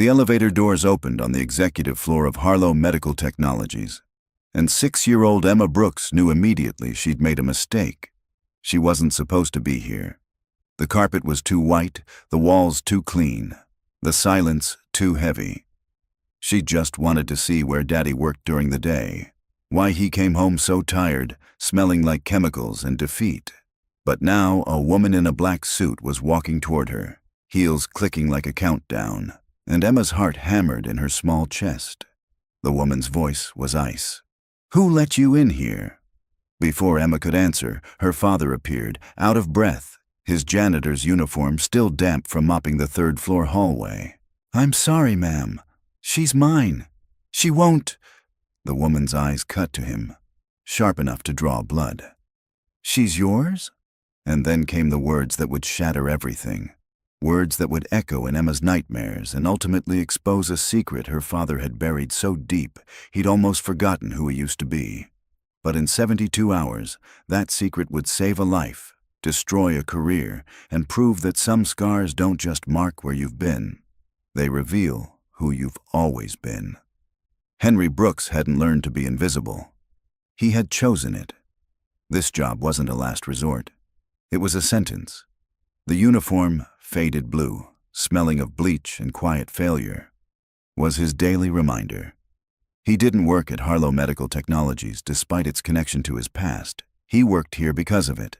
The elevator doors opened on the executive floor of Harlow Medical Technologies, and 6-year-old Emma Brooks knew immediately she'd made a mistake. She wasn't supposed to be here. The carpet was too white, the walls too clean, the silence too heavy. She just wanted to see where Daddy worked during the day, why he came home so tired, smelling like chemicals and defeat. But now a woman in a black suit was walking toward her, heels clicking like a countdown, and Emma's heart hammered in her small chest. The woman's voice was ice. "Who let you in here?" Before Emma could answer, her father appeared, out of breath, his janitor's uniform still damp from mopping the third-floor hallway. "I'm sorry, ma'am. She's mine. She won't—" The woman's eyes cut to him, sharp enough to draw blood. "She's yours?" And then came the words that would shatter everything. Words that would echo in Emma's nightmares and ultimately expose a secret her father had buried so deep he'd almost forgotten who he used to be. But in 72 hours, that secret would save a life, destroy a career, and prove that some scars don't just mark where you've been. They reveal who you've always been. Henry Brooks hadn't learned to be invisible. He had chosen it. This job wasn't a last resort. It was a sentence. The uniform, faded blue, smelling of bleach and quiet failure, was his daily reminder. He didn't work at Harlow Medical Technologies despite its connection to his past. He worked here because of it.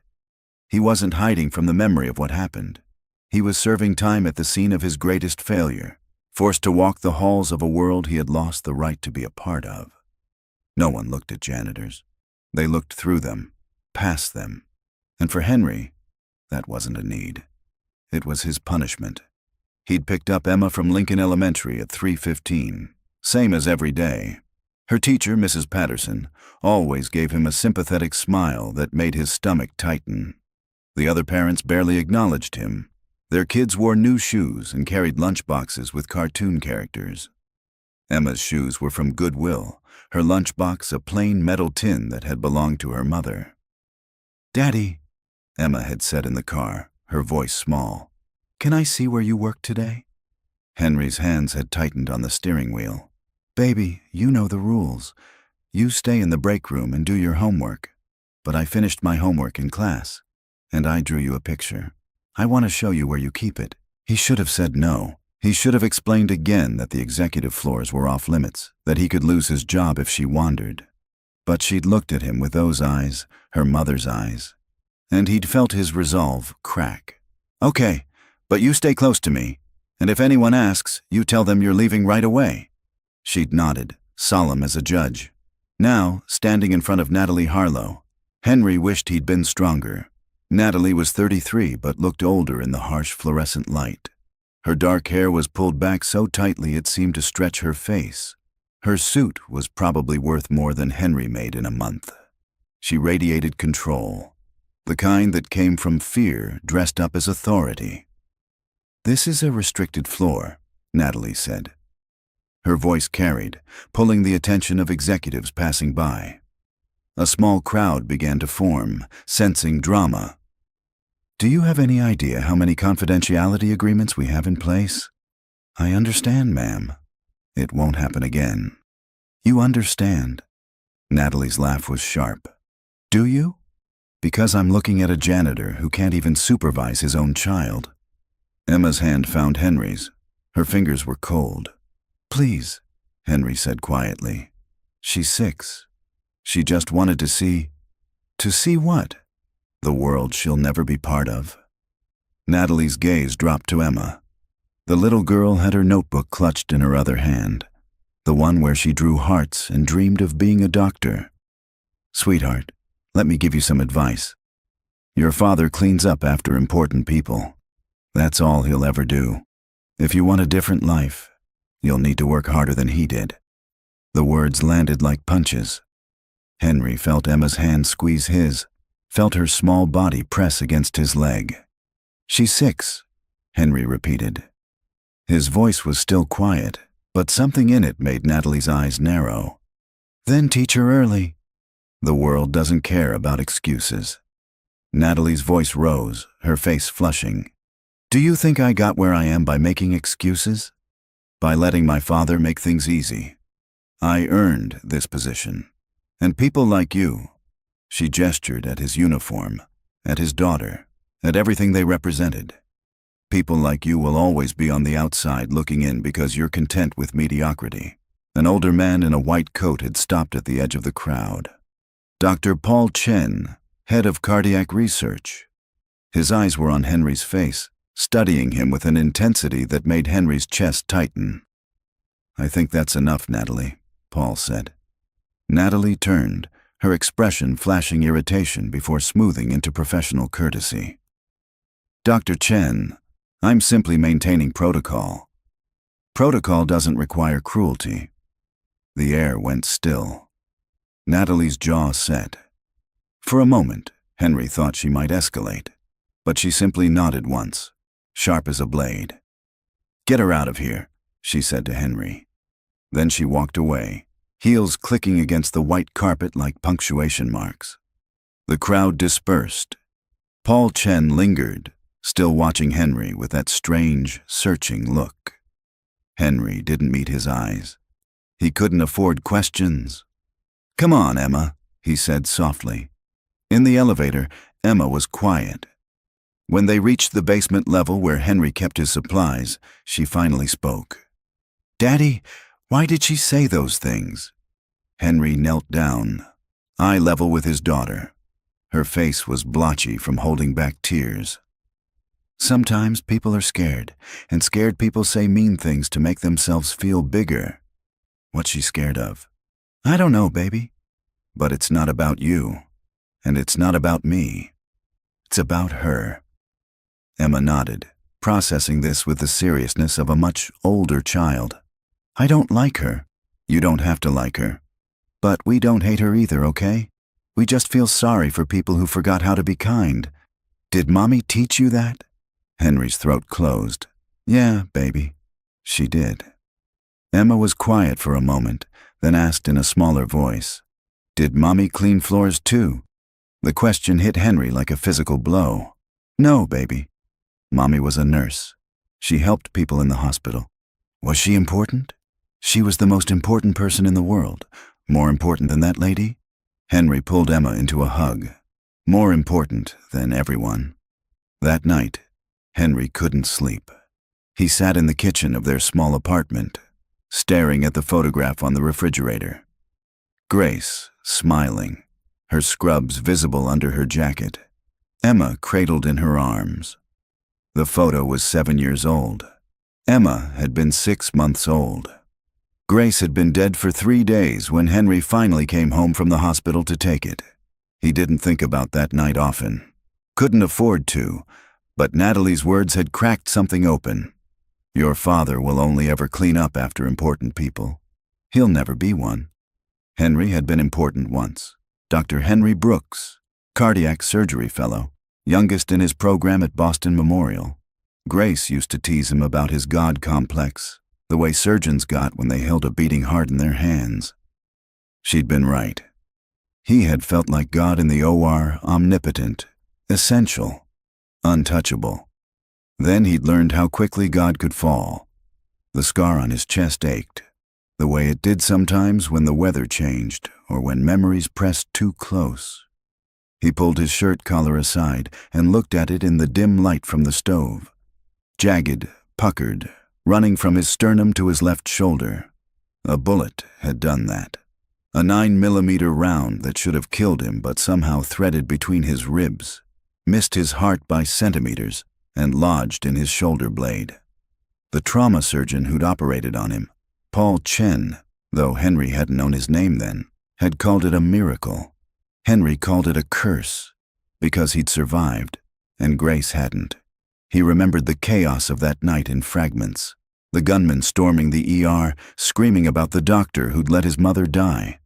He wasn't hiding from the memory of what happened. He was serving time at the scene of his greatest failure, forced to walk the halls of a world he had lost the right to be a part of. No one looked at janitors. They looked through them, past them. And for Henry, that wasn't a need. It was his punishment. He'd picked up Emma from Lincoln Elementary at 3:15, same as every day. Her teacher, Mrs. Patterson, always gave him a sympathetic smile that made his stomach tighten. The other parents barely acknowledged him. Their kids wore new shoes and carried lunchboxes with cartoon characters. Emma's shoes were from Goodwill, her lunchbox a plain metal tin that had belonged to her mother. "Daddy," Emma had said in the car, her voice small, "can I see where you work today?" Henry's hands had tightened on the steering wheel. "Baby, you know the rules. You stay in the break room and do your homework. But I finished my homework in class, and I drew you a picture. I want to show you where you keep it." He should have said no. He should have explained again that the executive floors were off limits, that he could lose his job if she wandered. But she'd looked at him with those eyes, her mother's eyes, and he'd felt his resolve crack. "Okay, but you stay close to me, and if anyone asks, you tell them you're leaving right away." She'd nodded, solemn as a judge. Now, standing in front of Natalie Harlow, Henry wished he'd been stronger. Natalie was 33 but looked older in the harsh fluorescent light. Her dark hair was pulled back so tightly it seemed to stretch her face. Her suit was probably worth more than Henry made in a month. She radiated control, the kind that came from fear dressed up as authority. "This is a restricted floor," Natalie said. Her voice carried, pulling the attention of executives passing by. A small crowd began to form, sensing drama. "Do you have any idea how many confidentiality agreements we have in place?" "I understand, ma'am. It won't happen again." "You understand?" Natalie's laugh was sharp. "Do you?" "Because I'm looking at a janitor who can't even supervise his own child." Emma's hand found Henry's. Her fingers were cold. "Please," Henry said quietly. "She's 6. She just wanted to see—" "To see what?" "The world she'll never be part of." Natalie's gaze dropped to Emma. The little girl had her notebook clutched in her other hand, the one where she drew hearts and dreamed of being a doctor. "Sweetheart, let me give you some advice. Your father cleans up after important people. That's all he'll ever do. If you want a different life, you'll need to work harder than he did." The words landed like punches. Henry felt Emma's hand squeeze his, felt her small body press against his leg. "She's 6, Henry repeated. His voice was still quiet, but something in it made Natalie's eyes narrow. "Then teach her early." "The world doesn't care about excuses." Natalie's voice rose, her face flushing. "Do you think I got where I am by making excuses?" By letting my father make things easy. I earned this position. And people like you," she gestured at his uniform, at his daughter, at everything they represented. "People like you will always be on the outside looking in because you're content with mediocrity." An older man in a white coat had stopped at the edge of the crowd. Dr. Paul Chen, head of cardiac research. His eyes were on Henry's face, studying him with an intensity that made Henry's chest tighten. "I think that's enough, Natalie," Paul said. Natalie turned, her expression flashing irritation before smoothing into professional courtesy. "Dr. Chen, I'm simply maintaining protocol. Protocol doesn't require cruelty." The air went still. Natalie's jaw set. For a moment, Henry thought she might escalate, but she simply nodded once, sharp as a blade. "Get her out of here," she said to Henry. Then she walked away, heels clicking against the white carpet like punctuation marks. The crowd dispersed. Paul Chen lingered, still watching Henry with that strange, searching look. Henry didn't meet his eyes. He couldn't afford questions. "Come on, Emma," he said softly. In the elevator, Emma was quiet. When they reached the basement level where Henry kept his supplies, she finally spoke. "Daddy, why did she say those things?" Henry knelt down, eye level with his daughter. Her face was blotchy from holding back tears. "Sometimes people are scared, and scared people say mean things to make themselves feel bigger." "What's she scared of?" "I don't know, baby." "But it's not about you, and it's not about me. It's about her." Emma nodded, processing this with the seriousness of a much older child. "I don't like her." "You don't have to like her. But we don't hate her either, okay? We just feel sorry for people who forgot how to be kind. Did Mommy teach you that?" Henry's throat closed. "Yeah, baby." She did. Emma was quiet for a moment, then asked in a smaller voice, "Did Mommy clean floors too?" The question hit Henry like a physical blow. "No, baby." Mommy was a nurse. She helped people in the hospital. Was she important? She was the most important person in the world. More important than that lady? Henry pulled Emma into a hug. More important than everyone. That night, Henry couldn't sleep. He sat in the kitchen of their small apartment, staring at the photograph on the refrigerator. Grace, smiling, her scrubs visible under her jacket. Emma cradled in her arms. The photo was 7 years old. Emma had been 6 months old. Grace had been dead for 3 days when Henry finally came home from the hospital to take it. He didn't think about that night often. Couldn't afford to, but Natalie's words had cracked something open. Your father will only ever clean up after important people. He'll never be one. Henry had been important once. Dr. Henry Brooks, cardiac surgery fellow, youngest in his program at Boston Memorial. Grace used to tease him about his God complex, the way surgeons got when they held a beating heart in their hands. She'd been right. He had felt like God in the OR, omnipotent, essential, untouchable. Then he'd learned how quickly God could fall. The scar on his chest ached, the way it did sometimes when the weather changed or when memories pressed too close. He pulled his shirt collar aside and looked at it in the dim light from the stove. Jagged, puckered, running from his sternum to his left shoulder. A bullet had done that. A 9mm round that should have killed him but somehow threaded between his ribs, missed his heart by centimeters, and lodged in his shoulder blade. The trauma surgeon who'd operated on him, Paul Chen, though Henry hadn't known his name then, had called it a miracle. Henry called it a curse, because he'd survived, and Grace hadn't. He remembered the chaos of that night in fragments. The gunman storming the ER, screaming about the doctor who'd let his mother die.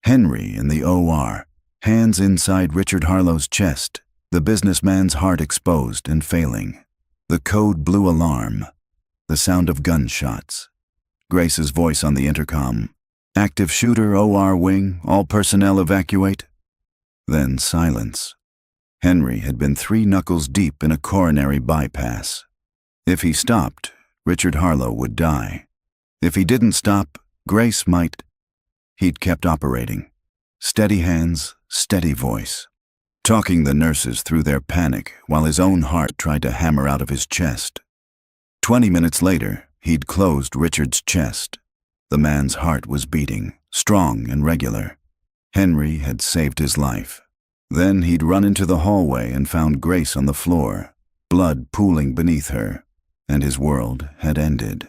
Henry in the OR, hands inside Richard Harlow's chest, the businessman's heart exposed and failing. The code blue alarm. The sound of gunshots. Grace's voice on the intercom. "Active shooter, OR wing, all personnel evacuate." Then silence. Henry had been 3 knuckles deep in a coronary bypass. If he stopped, Richard Harlow would die. If he didn't stop, Grace might. He'd kept operating. Steady hands, steady voice. Talking the nurses through their panic while his own heart tried to hammer out of his chest. 20 minutes later, he'd closed Richard's chest. The man's heart was beating, strong and regular. Henry had saved his life. Then he'd run into the hallway and found Grace on the floor, blood pooling beneath her, and his world had ended.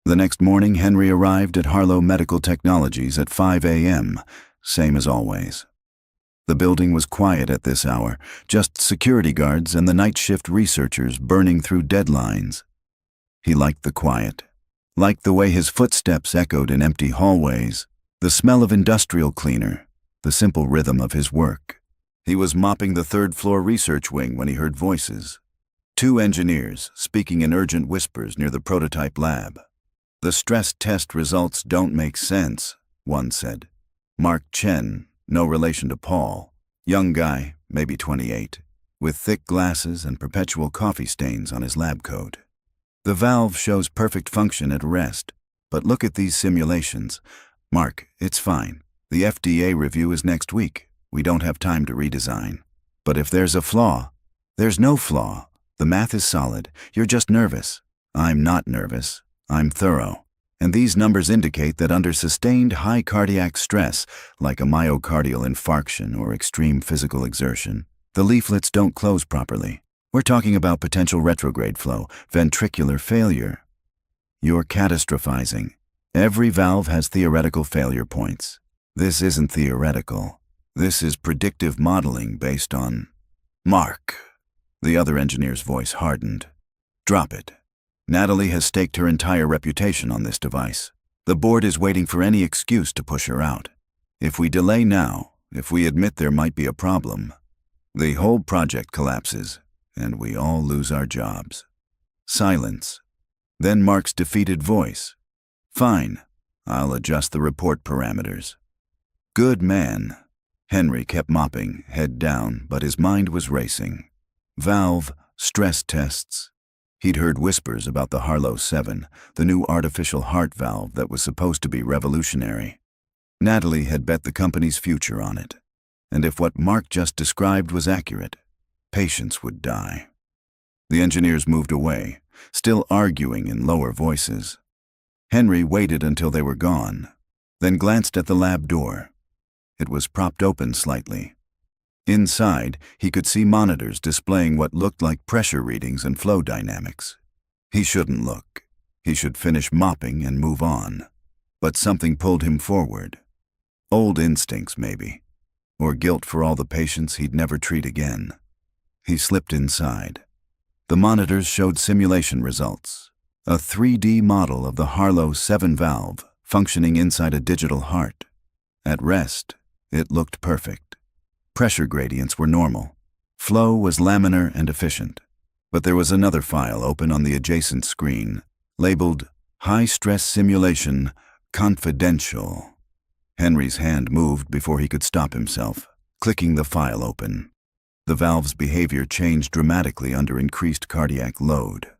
The next morning, Henry arrived at Harlow Medical Technologies at 5 a.m., same as always. The building was quiet at this hour, just security guards and the night shift researchers burning through deadlines. He liked the quiet, liked the way his footsteps echoed in empty hallways, the smell of industrial cleaner, the simple rhythm of his work. He was mopping the third-floor research wing when he heard voices. 2 engineers speaking in urgent whispers near the prototype lab. "The stress test results don't make sense," one said. Mark Chen, no relation to Paul, young guy, maybe 28, with thick glasses and perpetual coffee stains on his lab coat. "The valve shows perfect function at rest, but look at these simulations. Mark, it's fine. The FDA review is next week. We don't have time to redesign. But if there's a flaw, there's no flaw. The math is solid. You're just nervous." "I'm not nervous. I'm thorough. And these numbers indicate that under sustained high cardiac stress, like a myocardial infarction or extreme physical exertion, the leaflets don't close properly. We're talking about potential retrograde flow, ventricular failure." "You're catastrophizing. Every valve has theoretical failure points. This isn't theoretical. This is predictive modeling based on—" "Mark." The other engineer's voice hardened. "Drop it. Natalie has staked her entire reputation on this device. The board is waiting for any excuse to push her out. If we delay now, if we admit there might be a problem, the whole project collapses, and we all lose our jobs." Silence. Then Mark's defeated voice. "Fine. I'll adjust the report parameters." "Good man." Henry kept mopping, head down, but his mind was racing. Valve, stress tests. He'd heard whispers about the Harlow 7, the new artificial heart valve that was supposed to be revolutionary. Natalie had bet the company's future on it. And if what Mark just described was accurate, patients would die. The engineers moved away, still arguing in lower voices. Henry waited until they were gone, then glanced at the lab door. It was propped open slightly. Inside, he could see monitors displaying what looked like pressure readings and flow dynamics. He shouldn't look. He should finish mopping and move on. But something pulled him forward. Old instincts, maybe. Or guilt for all the patients he'd never treat again. He slipped inside. The monitors showed simulation results. A 3D model of the Harlow 7 valve functioning inside a digital heart. At rest, it looked perfect. Pressure gradients were normal. Flow was laminar and efficient. But there was another file open on the adjacent screen, labeled High Stress Simulation Confidential. Henry's hand moved before he could stop himself, clicking the file open. The valve's behavior changed dramatically under increased cardiac load.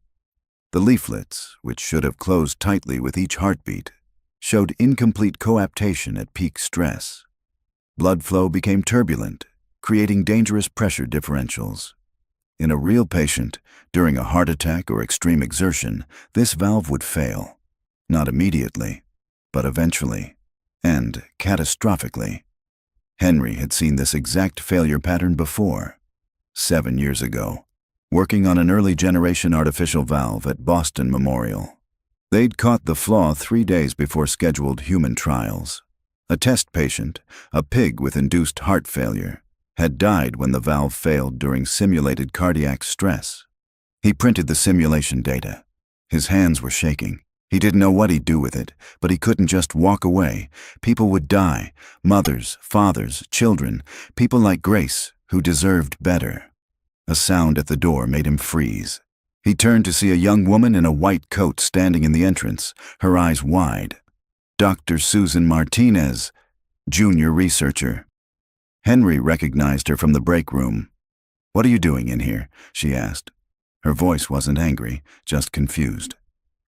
The leaflets, which should have closed tightly with each heartbeat, showed incomplete coaptation at peak stress. Blood flow became turbulent, creating dangerous pressure differentials. In a real patient, during a heart attack or extreme exertion, this valve would fail. Not immediately, but eventually, and catastrophically. Henry had seen this exact failure pattern before, 7 years ago, working on an early-generation artificial valve at Boston Memorial. They'd caught the flaw 3 days before scheduled human trials. A test patient, a pig with induced heart failure, had died when the valve failed during simulated cardiac stress. He printed the simulation data. His hands were shaking. He didn't know what he'd do with it, but he couldn't just walk away. People would die, mothers, fathers, children, people like Grace, who deserved better. A sound at the door made him freeze. He turned to see a young woman in a white coat standing in the entrance, her eyes wide. Dr. Susan Martinez, junior researcher. Henry recognized her from the break room. "What are you doing in here?" she asked. Her voice wasn't angry, just confused.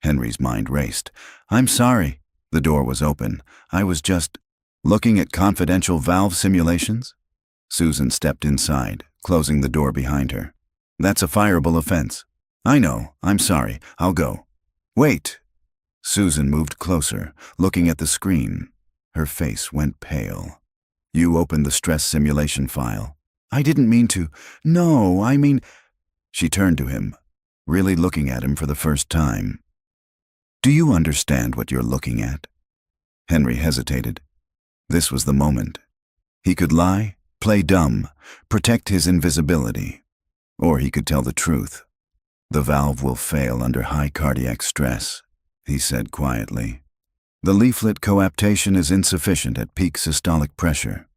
Henry's mind raced. "I'm sorry." The door was open. "I was just looking at confidential valve simulations?" Susan stepped inside, closing the door behind her. "That's a fireable offense." "I know. I'm sorry. I'll go." "Wait." Susan moved closer, looking at the screen. Her face went pale. "You opened the stress simulation file." "I didn't mean to." "No, I mean—" She turned to him, really looking at him for the first time. "Do you understand what you're looking at?" Henry hesitated. This was the moment. He could lie, play dumb, protect his invisibility. Or he could tell the truth. "The valve will fail under high cardiac stress," he said quietly. "The leaflet coaptation is insufficient at peak systolic pressure.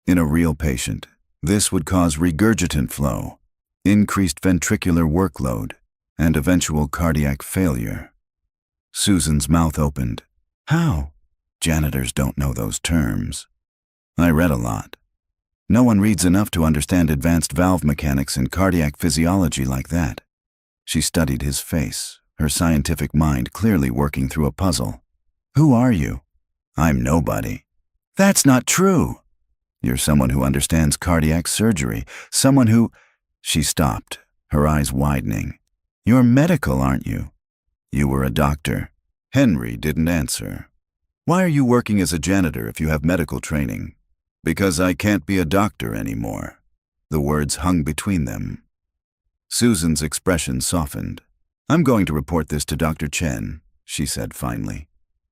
In a real patient, this would cause regurgitant flow, increased ventricular workload, and eventual cardiac failure." Susan's mouth opened. "How?" "Janitors don't know those terms." "I read a lot. No one reads enough to understand advanced valve mechanics and cardiac physiology like that." She studied his face, her scientific mind clearly working through a puzzle. "Who are you?" "I'm nobody." "That's not true." "You're someone who understands cardiac surgery, someone who—" She stopped, her eyes widening. "You're medical, aren't you?" "You were a doctor." Henry didn't answer. "Why are you working as a janitor if you have medical training?" "Because I can't be a doctor anymore." The words hung between them. Susan's expression softened. "I'm going to report this to Dr. Chen," she said finally.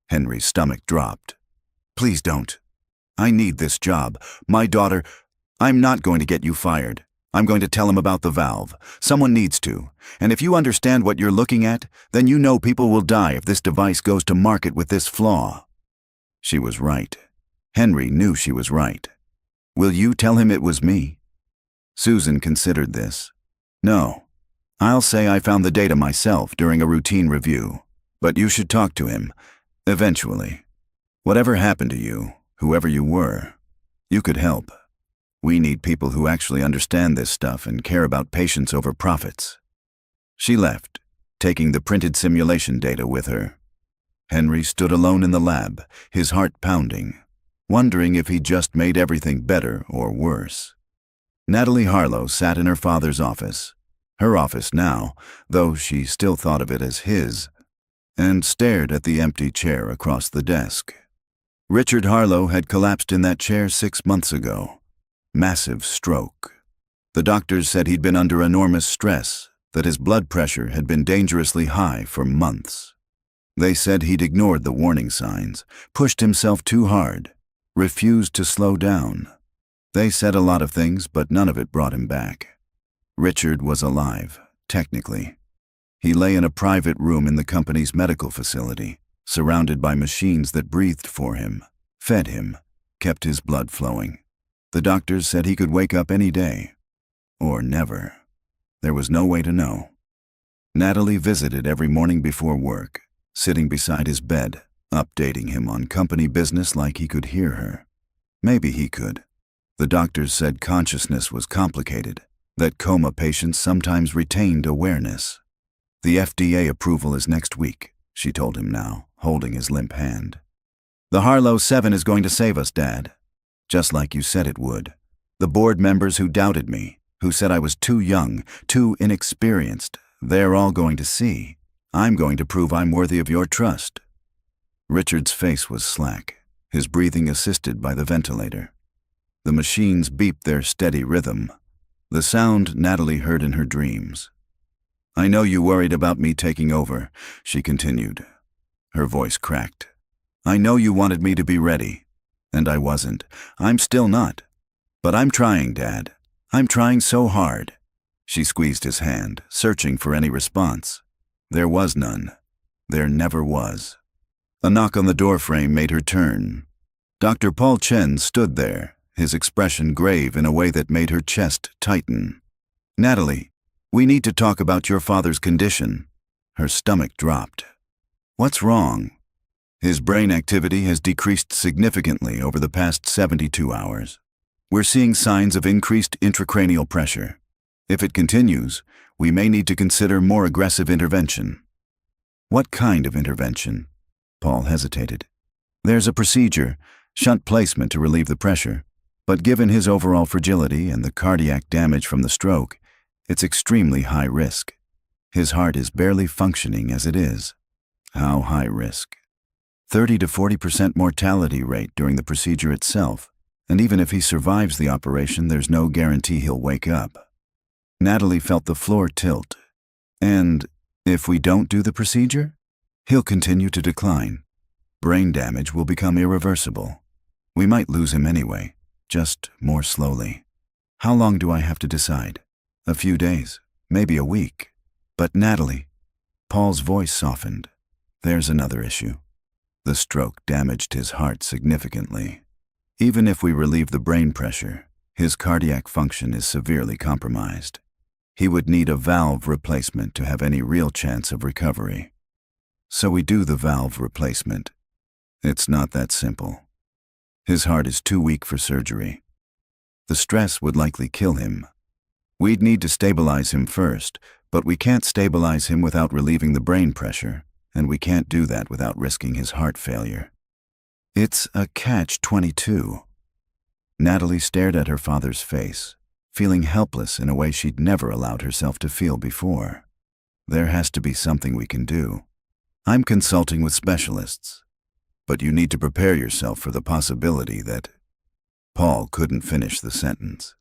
Henry's stomach dropped. "Please don't. I need this job. My daughter—" "I'm not going to get you fired. I'm going to tell him about the valve. Someone needs to. And if you understand what you're looking at, then you know people will die if this device goes to market with this flaw." She was right. Henry knew she was right. "Will you tell him it was me?" Susan considered this. "No. I'll say I found the data myself during a routine review. But you should talk to him. Eventually. Whatever happened to you, whoever you were, you could help. We need people who actually understand this stuff and care about patients over profits." She left, taking the printed simulation data with her. Henry stood alone in the lab, his heart pounding, wondering if he just made everything better or worse. Natalie Harlow sat in her father's office, her office now, though she still thought of it as his, and stared at the empty chair across the desk. Richard Harlow had collapsed in that chair 6 months ago. Massive stroke. The doctors said he'd been under enormous stress, that his blood pressure had been dangerously high for months. They said he'd ignored the warning signs, pushed himself too hard, refused to slow down. They said a lot of things, but none of it brought him back. Richard was alive, technically. He lay in a private room in the company's medical facility, surrounded by machines that breathed for him, fed him, kept his blood flowing. The doctors said he could wake up any day. Or never. There was no way to know. Natalie visited every morning before work, sitting beside his bed, updating him on company business like he could hear her. Maybe he could. The doctors said consciousness was complicated, that coma patients sometimes retained awareness. "The FDA approval is next week," she told him now, holding his limp hand. "The Harlow 7 is going to save us, Dad. Just like you said it would. The board members who doubted me, who said I was too young, too inexperienced, they're all going to see. I'm going to prove I'm worthy of your trust." Richard's face was slack, his breathing assisted by the ventilator. The machines beeped their steady rhythm, the sound Natalie heard in her dreams. "I know you worried about me taking over," she continued. Her voice cracked. "I know you wanted me to be ready. And I wasn't. I'm still not. But I'm trying, Dad. I'm trying so hard." She squeezed his hand, searching for any response. There was none. There never was. A knock on the doorframe made her turn. Dr. Paul Chen stood there, his expression grave in a way that made her chest tighten. "Natalie, we need to talk about your father's condition." Her stomach dropped. "What's wrong?" "His brain activity has decreased significantly over the past 72 hours. We're seeing signs of increased intracranial pressure. If it continues, we may need to consider more aggressive intervention." What kind of intervention? Paul hesitated. There's a procedure, shunt placement to relieve the pressure, but given his overall fragility and the cardiac damage from the stroke, it's extremely high risk. His heart is barely functioning as it is. How high risk? 30 to 40% mortality rate during the procedure itself, and even if he survives the operation, there's no guarantee he'll wake up. Natalie felt the floor tilt. And if we don't do the procedure, he'll continue to decline. Brain damage will become irreversible. We might lose him anyway, just more slowly. How long do I have to decide? A few days, maybe a week. But Natalie, Paul's voice softened. There's another issue. The stroke damaged his heart significantly. Even if we relieve the brain pressure, his cardiac function is severely compromised. He would need a valve replacement to have any real chance of recovery. So we do the valve replacement. It's not that simple. His heart is too weak for surgery. The stress would likely kill him. We'd need to stabilize him first, but we can't stabilize him without relieving the brain pressure, and we can't do that without risking his heart failure. It's a catch-22. Natalie stared at her father's face, feeling helpless in a way she'd never allowed herself to feel before. There has to be something we can do. I'm consulting with specialists, but you need to prepare yourself for the possibility that... Paul couldn't finish the sentence.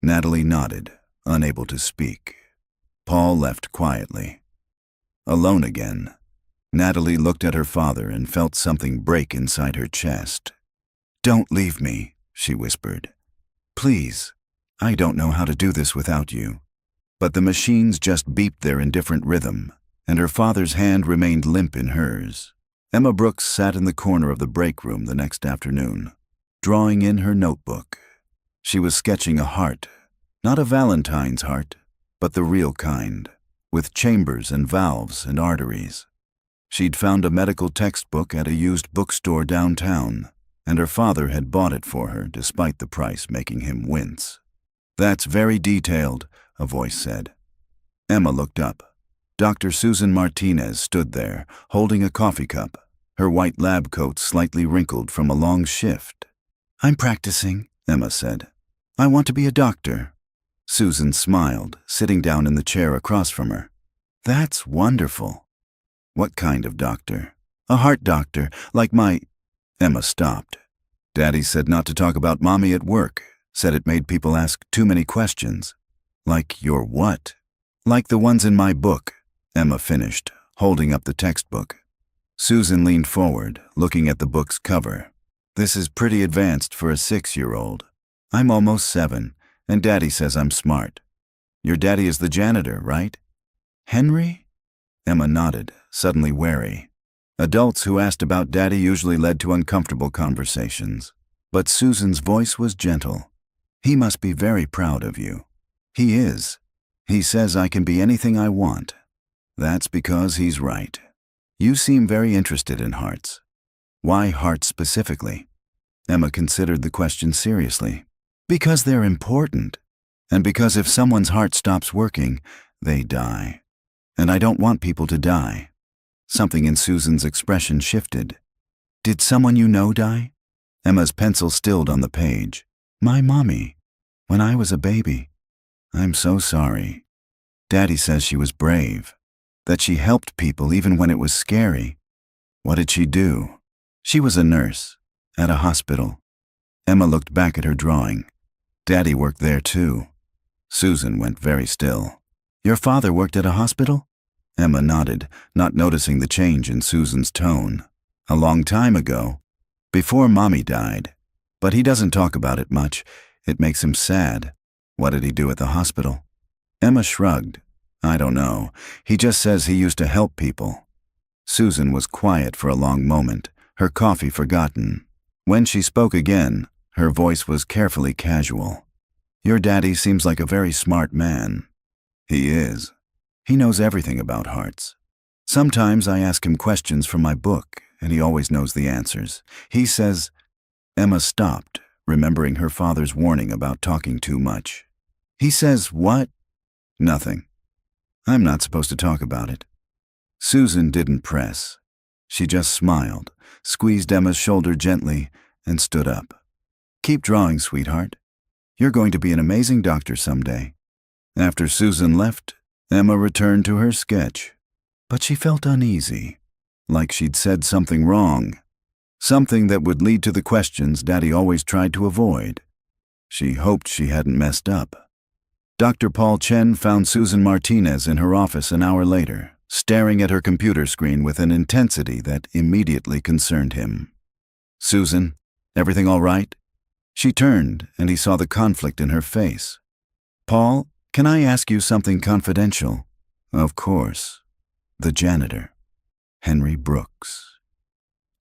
Natalie nodded, unable to speak. Paul left quietly. Alone again, Natalie looked at her father and felt something break inside her chest. "Don't leave me," she whispered. "Please, I don't know how to do this without you." But the machines just beeped their indifferent rhythm, and her father's hand remained limp in hers. Emma Brooks sat in the corner of the break room the next afternoon, drawing in her notebook. She was sketching a heart, not a Valentine's heart, but the real kind, with chambers and valves and arteries. She'd found a medical textbook at a used bookstore downtown, and her father had bought it for her despite the price making him wince. "That's very detailed," a voice said. Emma looked up. Dr. Susan Martinez stood there, holding a coffee cup, her white lab coat slightly wrinkled from a long shift. "I'm practicing," Emma said. "I want to be a doctor." Susan smiled, sitting down in the chair across from her. "That's wonderful." "What kind of doctor?" "A heart doctor, like my—" Emma stopped. "Daddy said not to talk about Mommy at work, said it made people ask too many questions." "Like your what?" "Like the ones in my book," Emma finished, holding up the textbook. Susan leaned forward, looking at the book's cover. "This is pretty advanced for a 6-year-old. I'm almost 7. And Daddy says I'm smart. Your daddy is the janitor, right?" "Henry?" Emma nodded, suddenly wary. Adults who asked about Daddy usually led to uncomfortable conversations. But Susan's voice was gentle. "He must be very proud of you." "He is. He says I can be anything I want." "That's because he's right. You seem very interested in hearts. Why hearts specifically?" Emma considered the question seriously. "Because they're important. And because if someone's heart stops working, they die. And I don't want people to die." Something in Susan's expression shifted. "Did someone you know die?" Emma's pencil stilled on the page. "My mommy, when I was a baby." "I'm so sorry." "Daddy says she was brave, that she helped people even when it was scary." "What did she do?" "She was a nurse, at a hospital." Emma looked back at her drawing. "Daddy worked there too." Susan went very still. "Your father worked at a hospital?" Emma nodded, not noticing the change in Susan's tone. "A long time ago, before Mommy died. But he doesn't talk about it much. It makes him sad." "What did he do at the hospital?" Emma shrugged. "I don't know. He just says he used to help people." Susan was quiet for a long moment, her coffee forgotten. When she spoke again, her voice was carefully casual. "Your daddy seems like a very smart man." "He is. He knows everything about hearts. Sometimes I ask him questions from my book, and he always knows the answers. He says—" Emma stopped, remembering her father's warning about talking too much. "He says what?" "Nothing. I'm not supposed to talk about it." Susan didn't press. She just smiled, squeezed Emma's shoulder gently, and stood up. "Keep drawing, sweetheart. You're going to be an amazing doctor someday." After Susan left, Emma returned to her sketch. But she felt uneasy, like she'd said something wrong, something that would lead to the questions Daddy always tried to avoid. She hoped she hadn't messed up. Dr. Paul Chen found Susan Martinez in her office an hour later, staring at her computer screen with an intensity that immediately concerned him. "Susan, everything all right?" She turned, and he saw the conflict in her face. "Paul, can I ask you something confidential?" "Of course." "The janitor, Henry Brooks.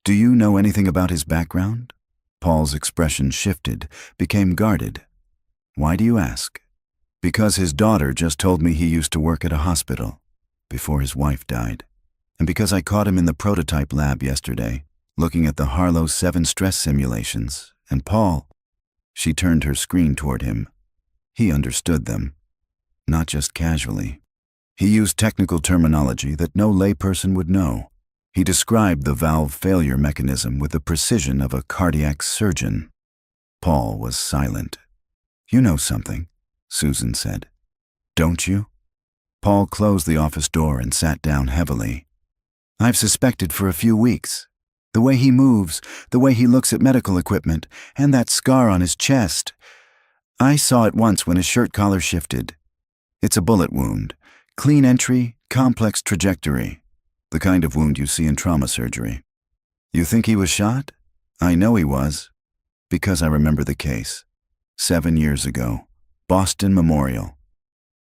Do you know anything about his background?" Paul's expression shifted, became guarded. "Why do you ask?" "Because his daughter just told me he used to work at a hospital before his wife died, and because I caught him in the prototype lab yesterday, looking at the Harlow 7 stress simulations, and Paul..." She turned her screen toward him. He understood them, not just casually. He used technical terminology that no layperson would know. He described the valve failure mechanism with the precision of a cardiac surgeon. Paul was silent. "You know something," Susan said. "Don't you?" Paul closed the office door and sat down heavily. "I've suspected for a few weeks. The way he moves, the way he looks at medical equipment, and that scar on his chest. I saw it once when his shirt collar shifted. It's a bullet wound. Clean entry, complex trajectory. The kind of wound you see in trauma surgery." "You think he was shot?" "I know he was, because I remember the case. 7 years ago, Boston Memorial.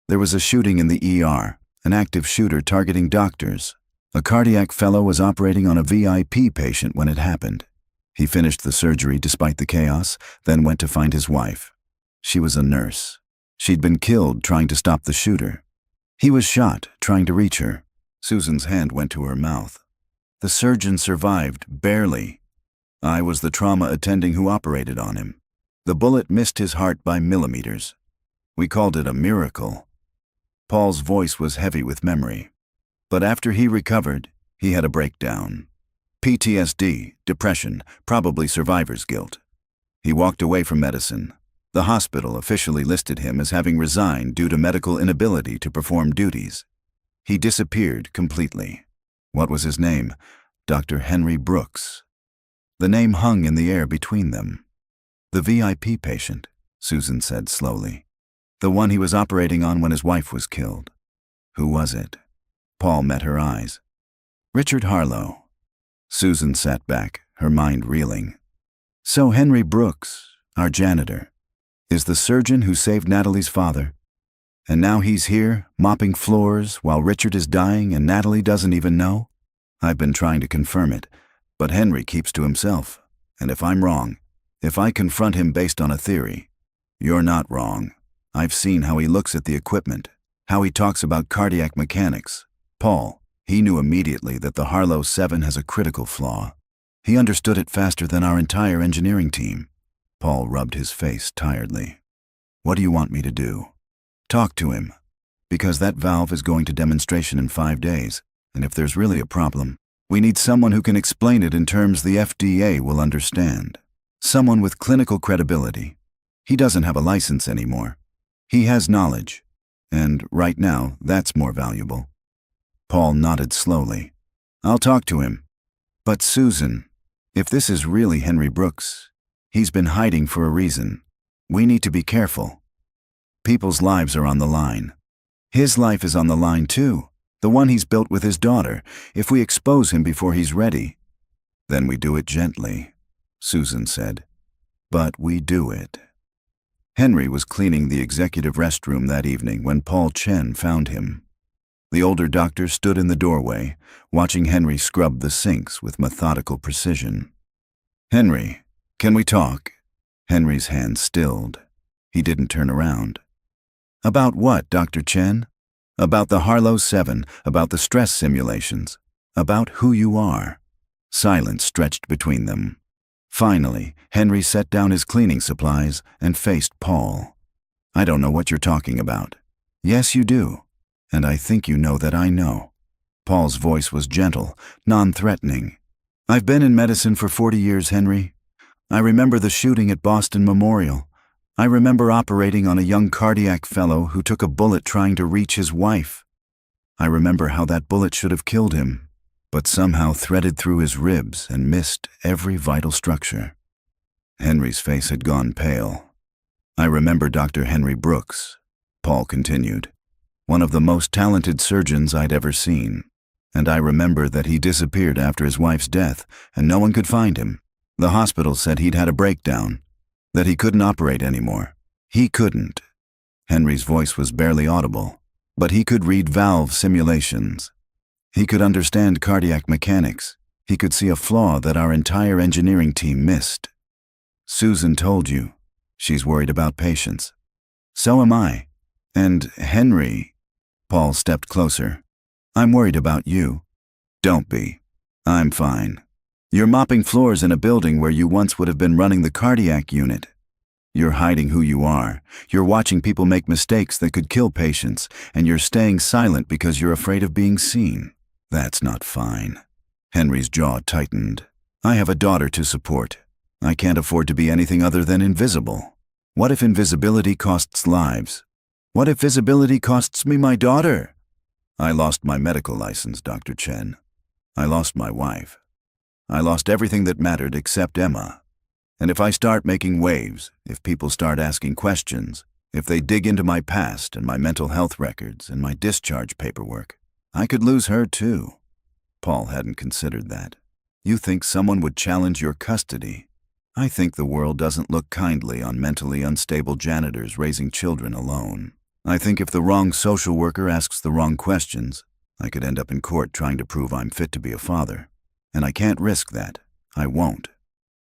There was a shooting in the ER, an active shooter targeting doctors. A cardiac fellow was operating on a VIP patient when it happened. He finished the surgery despite the chaos, then went to find his wife. She was a nurse. She'd been killed trying to stop the shooter. He was shot trying to reach her." Susan's hand went to her mouth. "The surgeon survived, barely. I was the trauma attending who operated on him. The bullet missed his heart by millimeters. We called it a miracle." Paul's voice was heavy with memory. "But after he recovered, he had a breakdown. PTSD, depression, probably survivor's guilt. He walked away from medicine. The hospital officially listed him as having resigned due to medical inability to perform duties. He disappeared completely. What was his name? Dr. Henry Brooks. The name hung in the air between them. The VIP patient," Susan said slowly. "The one he was operating on when his wife was killed. Who was it?" Paul met her eyes. "Richard Harlow." Susan sat back, her mind reeling. "So Henry Brooks, our janitor, is the surgeon who saved Natalie's father. And now he's here, mopping floors, while Richard is dying and Natalie doesn't even know? I've been trying to confirm it, but Henry keeps to himself. And if I'm wrong, if I confront him based on a theory, you're not wrong. I've seen how he looks at the equipment, how he talks about cardiac mechanics. Paul, he knew immediately that the Harlow 7 has a critical flaw. He understood it faster than our entire engineering team." Paul rubbed his face tiredly. "What do you want me to do?" "Talk to him, because that valve is going to demonstration in 5 days, and if there's really a problem, we need someone who can explain it in terms the FDA will understand. Someone with clinical credibility. He doesn't have a license anymore. He has knowledge, and right now, that's more valuable." Paul nodded slowly. "I'll talk to him. But Susan, if this is really Henry Brooks, he's been hiding for a reason. We need to be careful. People's lives are on the line. His life is on the line too, the one he's built with his daughter. If we expose him before he's ready, then we do it gently," Susan said. "But we do it." Henry was cleaning the executive restroom that evening when Paul Chen found him. The older doctor stood in the doorway, watching Henry scrub the sinks with methodical precision. "Henry, can we talk?" Henry's hand stilled. He didn't turn around. "About what, Dr. Chen?" "About the Harlow 7, about the stress simulations, about who you are." Silence stretched between them. Finally, Henry set down his cleaning supplies and faced Paul. "I don't know what you're talking about." "Yes, you do. And I think you know that I know." Paul's voice was gentle, non-threatening. "I've been in medicine for 40 years, Henry. I remember the shooting at Boston Memorial. I remember operating on a young cardiac fellow who took a bullet trying to reach his wife. I remember how that bullet should have killed him, but somehow threaded through his ribs and missed every vital structure." Henry's face had gone pale. "I remember Dr. Henry Brooks," Paul continued, "one of the most talented surgeons I'd ever seen. And I remember that he disappeared after his wife's death, and no one could find him. The hospital said he'd had a breakdown, that he couldn't operate anymore. He couldn't." Henry's voice was barely audible, but he could read valve simulations. He could understand cardiac mechanics. He could see a flaw that our entire engineering team missed. "Susan told you. She's worried about patients. So am I. And Henry," Paul stepped closer, "I'm worried about you." "Don't be. I'm fine. You're mopping floors in a building where you once would have been running the cardiac unit. You're hiding who you are. You're watching people make mistakes that could kill patients, and you're staying silent because you're afraid of being seen. That's not fine." Henry's jaw tightened. "I have a daughter to support. I can't afford to be anything other than invisible. What if invisibility costs lives? What if visibility costs me my daughter? I lost my medical license, Dr. Chen. I lost my wife. I lost everything that mattered except Emma. And if I start making waves, if people start asking questions, if they dig into my past and my mental health records and my discharge paperwork, I could lose her too." Paul hadn't considered that. "You think someone would challenge your custody? I think the world doesn't look kindly on mentally unstable janitors raising children alone. I think if the wrong social worker asks the wrong questions, I could end up in court trying to prove I'm fit to be a father. And I can't risk that. I won't."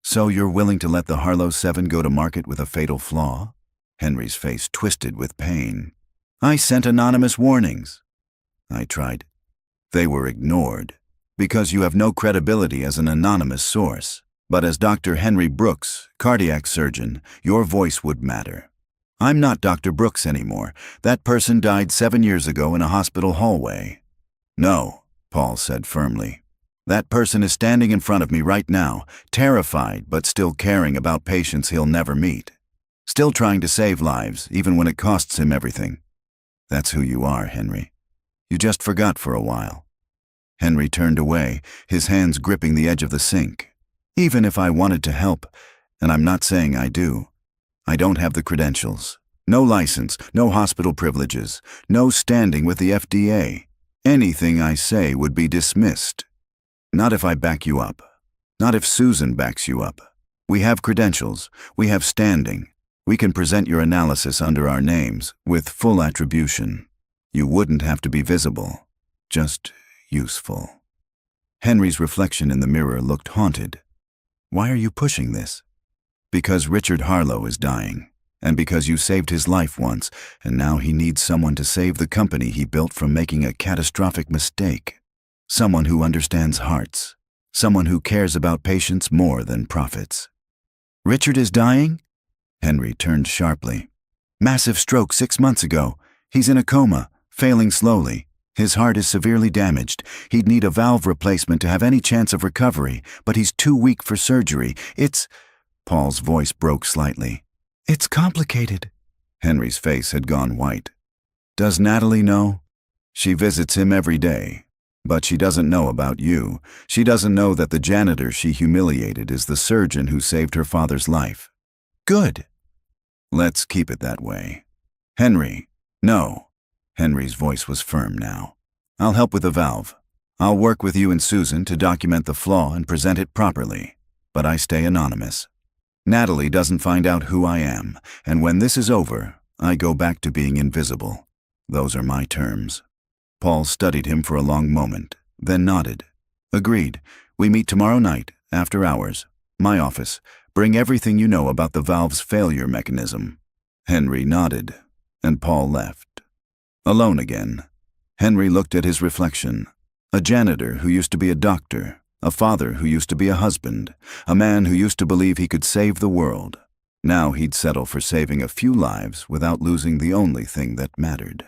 "So you're willing to let the Harlow 7 go to market with a fatal flaw?" Henry's face twisted with pain. "I sent anonymous warnings." "I tried. They were ignored, because you have no credibility as an anonymous source. But as Dr. Henry Brooks, cardiac surgeon, your voice would matter. I'm not Dr. Brooks anymore. That person died 7 years ago in a hospital hallway." "No," Paul said firmly. "That person is standing in front of me right now, terrified but still caring about patients he'll never meet. Still trying to save lives, even when it costs him everything. That's who you are, Henry. You just forgot for a while." Henry turned away, his hands gripping the edge of the sink. "Even if I wanted to help, and I'm not saying I do, I don't have the credentials. No license, no hospital privileges, no standing with the FDA. Anything I say would be dismissed. Not if I back you up. Not if Susan backs you up. We have credentials. We have standing. We can present your analysis under our names, with full attribution. You wouldn't have to be visible. Just useful." Henry's reflection in the mirror looked haunted. "Why are you pushing this?" "Because Richard Harlow is dying, and because you saved his life once, and now he needs someone to save the company he built from making a catastrophic mistake. Someone who understands hearts. Someone who cares about patients more than profits." "Richard is dying?" Henry turned sharply. "Massive stroke 6 months ago. He's in a coma, failing slowly. His heart is severely damaged. He'd need a valve replacement to have any chance of recovery, but he's too weak for surgery. Paul's voice broke slightly. "It's complicated." Henry's face had gone white. "Does Natalie know?" "She visits him every day. But she doesn't know about you. She doesn't know that the janitor she humiliated is the surgeon who saved her father's life." "Good." "Let's keep it that way." "Henry, no." Henry's voice was firm now. "I'll help with the valve. I'll work with you and Susan to document the flaw and present it properly. But I stay anonymous. Natalie doesn't find out who I am, and when this is over, I go back to being invisible. Those are my terms." Paul studied him for a long moment, then nodded. "Agreed. We meet tomorrow night, after hours. My office. Bring everything you know about the valve's failure mechanism." Henry nodded, and Paul left. Alone again, Henry looked at his reflection. A janitor who used to be a doctor, a father who used to be a husband, a man who used to believe he could save the world. Now he'd settle for saving a few lives without losing the only thing that mattered.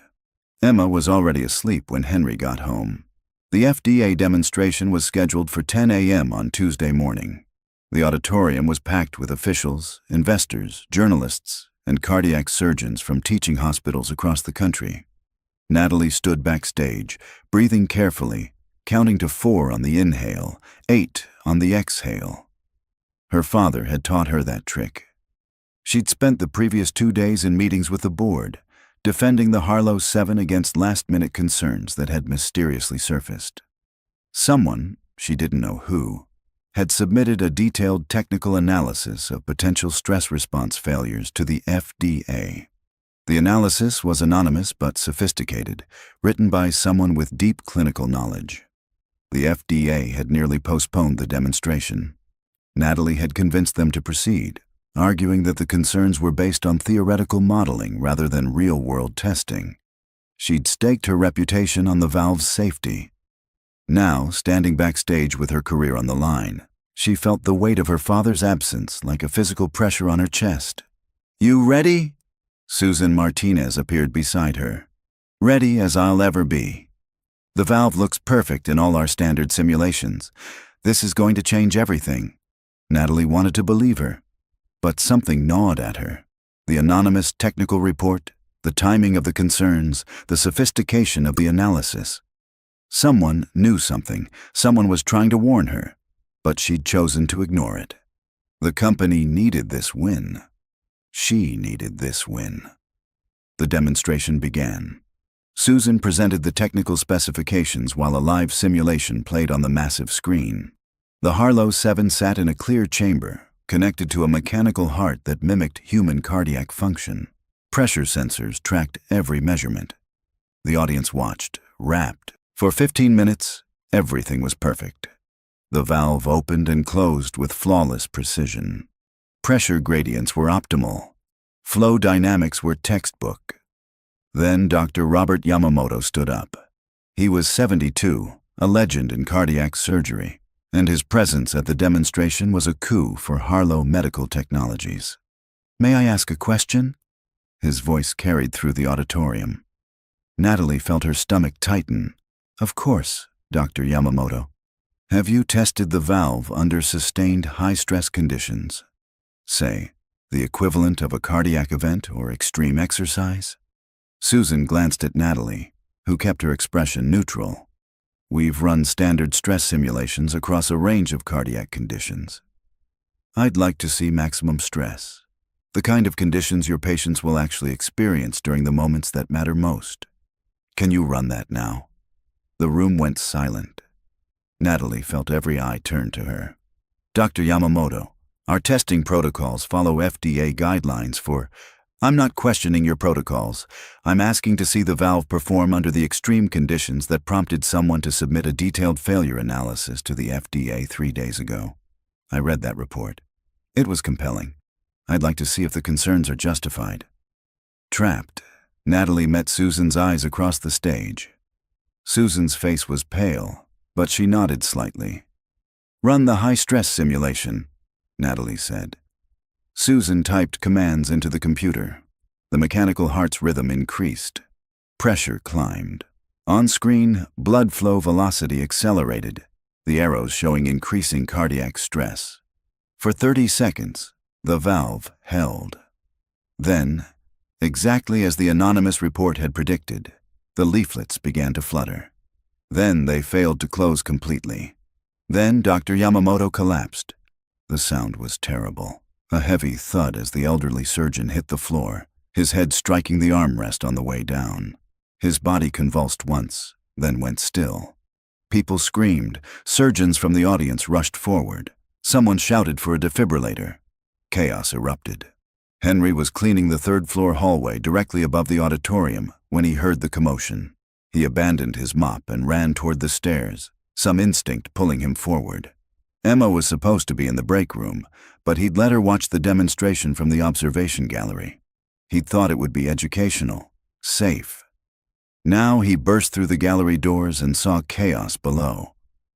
Emma was already asleep when Henry got home. The FDA demonstration was scheduled for 10 a.m. on Tuesday morning. The auditorium was packed with officials, investors, journalists, and cardiac surgeons from teaching hospitals across the country. Natalie stood backstage, breathing carefully, counting to 4 on the inhale, 8 on the exhale. Her father had taught her that trick. She'd spent the previous 2 days in meetings with the board, defending the Harlow 7 against last-minute concerns that had mysteriously surfaced. Someone, she didn't know who, had submitted a detailed technical analysis of potential stress response failures to the FDA. The analysis was anonymous but sophisticated, written by someone with deep clinical knowledge. The FDA had nearly postponed the demonstration. Natalie had convinced them to proceed, arguing that the concerns were based on theoretical modeling rather than real-world testing. She'd staked her reputation on the valve's safety. Now, standing backstage with her career on the line, she felt the weight of her father's absence like a physical pressure on her chest. "You ready?" Susan Martinez appeared beside her. "Ready as I'll ever be. The valve looks perfect in all our standard simulations. This is going to change everything." Natalie wanted to believe her, but something gnawed at her. The anonymous technical report, the timing of the concerns, the sophistication of the analysis. Someone knew something. Someone was trying to warn her, but she'd chosen to ignore it. The company needed this win. She needed this win. The demonstration began. Susan presented the technical specifications while a live simulation played on the massive screen. The Harlow 7 sat in a clear chamber, connected to a mechanical heart that mimicked human cardiac function. Pressure sensors tracked every measurement. The audience watched, rapt. For 15 minutes, everything was perfect. The valve opened and closed with flawless precision. Pressure gradients were optimal. Flow dynamics were textbook. Then Dr. Robert Yamamoto stood up. He was 72, a legend in cardiac surgery, and his presence at the demonstration was a coup for Harlow Medical Technologies. "May I ask a question?" His voice carried through the auditorium. Natalie felt her stomach tighten. "Of course, Dr. Yamamoto. Have you tested the valve under sustained high-stress conditions? Say, the equivalent of a cardiac event or extreme exercise?" Susan glanced at Natalie, who kept her expression neutral. "We've run standard stress simulations across a range of cardiac conditions. I'd like to see maximum stress, the kind of conditions your patients will actually experience during the moments that matter most. Can you run that now?" The room went silent. Natalie felt every eye turned to her. "Dr. Yamamoto, our testing protocols follow FDA guidelines for..." "I'm not questioning your protocols. I'm asking to see the valve perform under the extreme conditions that prompted someone to submit a detailed failure analysis to the FDA 3 days ago. I read that report. It was compelling. I'd like to see if the concerns are justified." Trapped, Natalie met Susan's eyes across the stage. Susan's face was pale, but she nodded slightly. "Run the high-stress simulation," Natalie said. Susan typed commands into the computer. The mechanical heart's rhythm increased. Pressure climbed. On screen, blood flow velocity accelerated, the arrows showing increasing cardiac stress. For 30 seconds, the valve held. Then, exactly as the anonymous report had predicted, the leaflets began to flutter. Then they failed to close completely. Then Dr. Yamamoto collapsed. The sound was terrible. A heavy thud as the elderly surgeon hit the floor, his head striking the armrest on the way down. His body convulsed once, then went still. People screamed. Surgeons from the audience rushed forward. Someone shouted for a defibrillator. Chaos erupted. Henry was cleaning the third-floor hallway directly above the auditorium when he heard the commotion. He abandoned his mop and ran toward the stairs, some instinct pulling him forward. Emma was supposed to be in the break room, but he'd let her watch the demonstration from the observation gallery. He'd thought it would be educational, safe. Now he burst through the gallery doors and saw chaos below.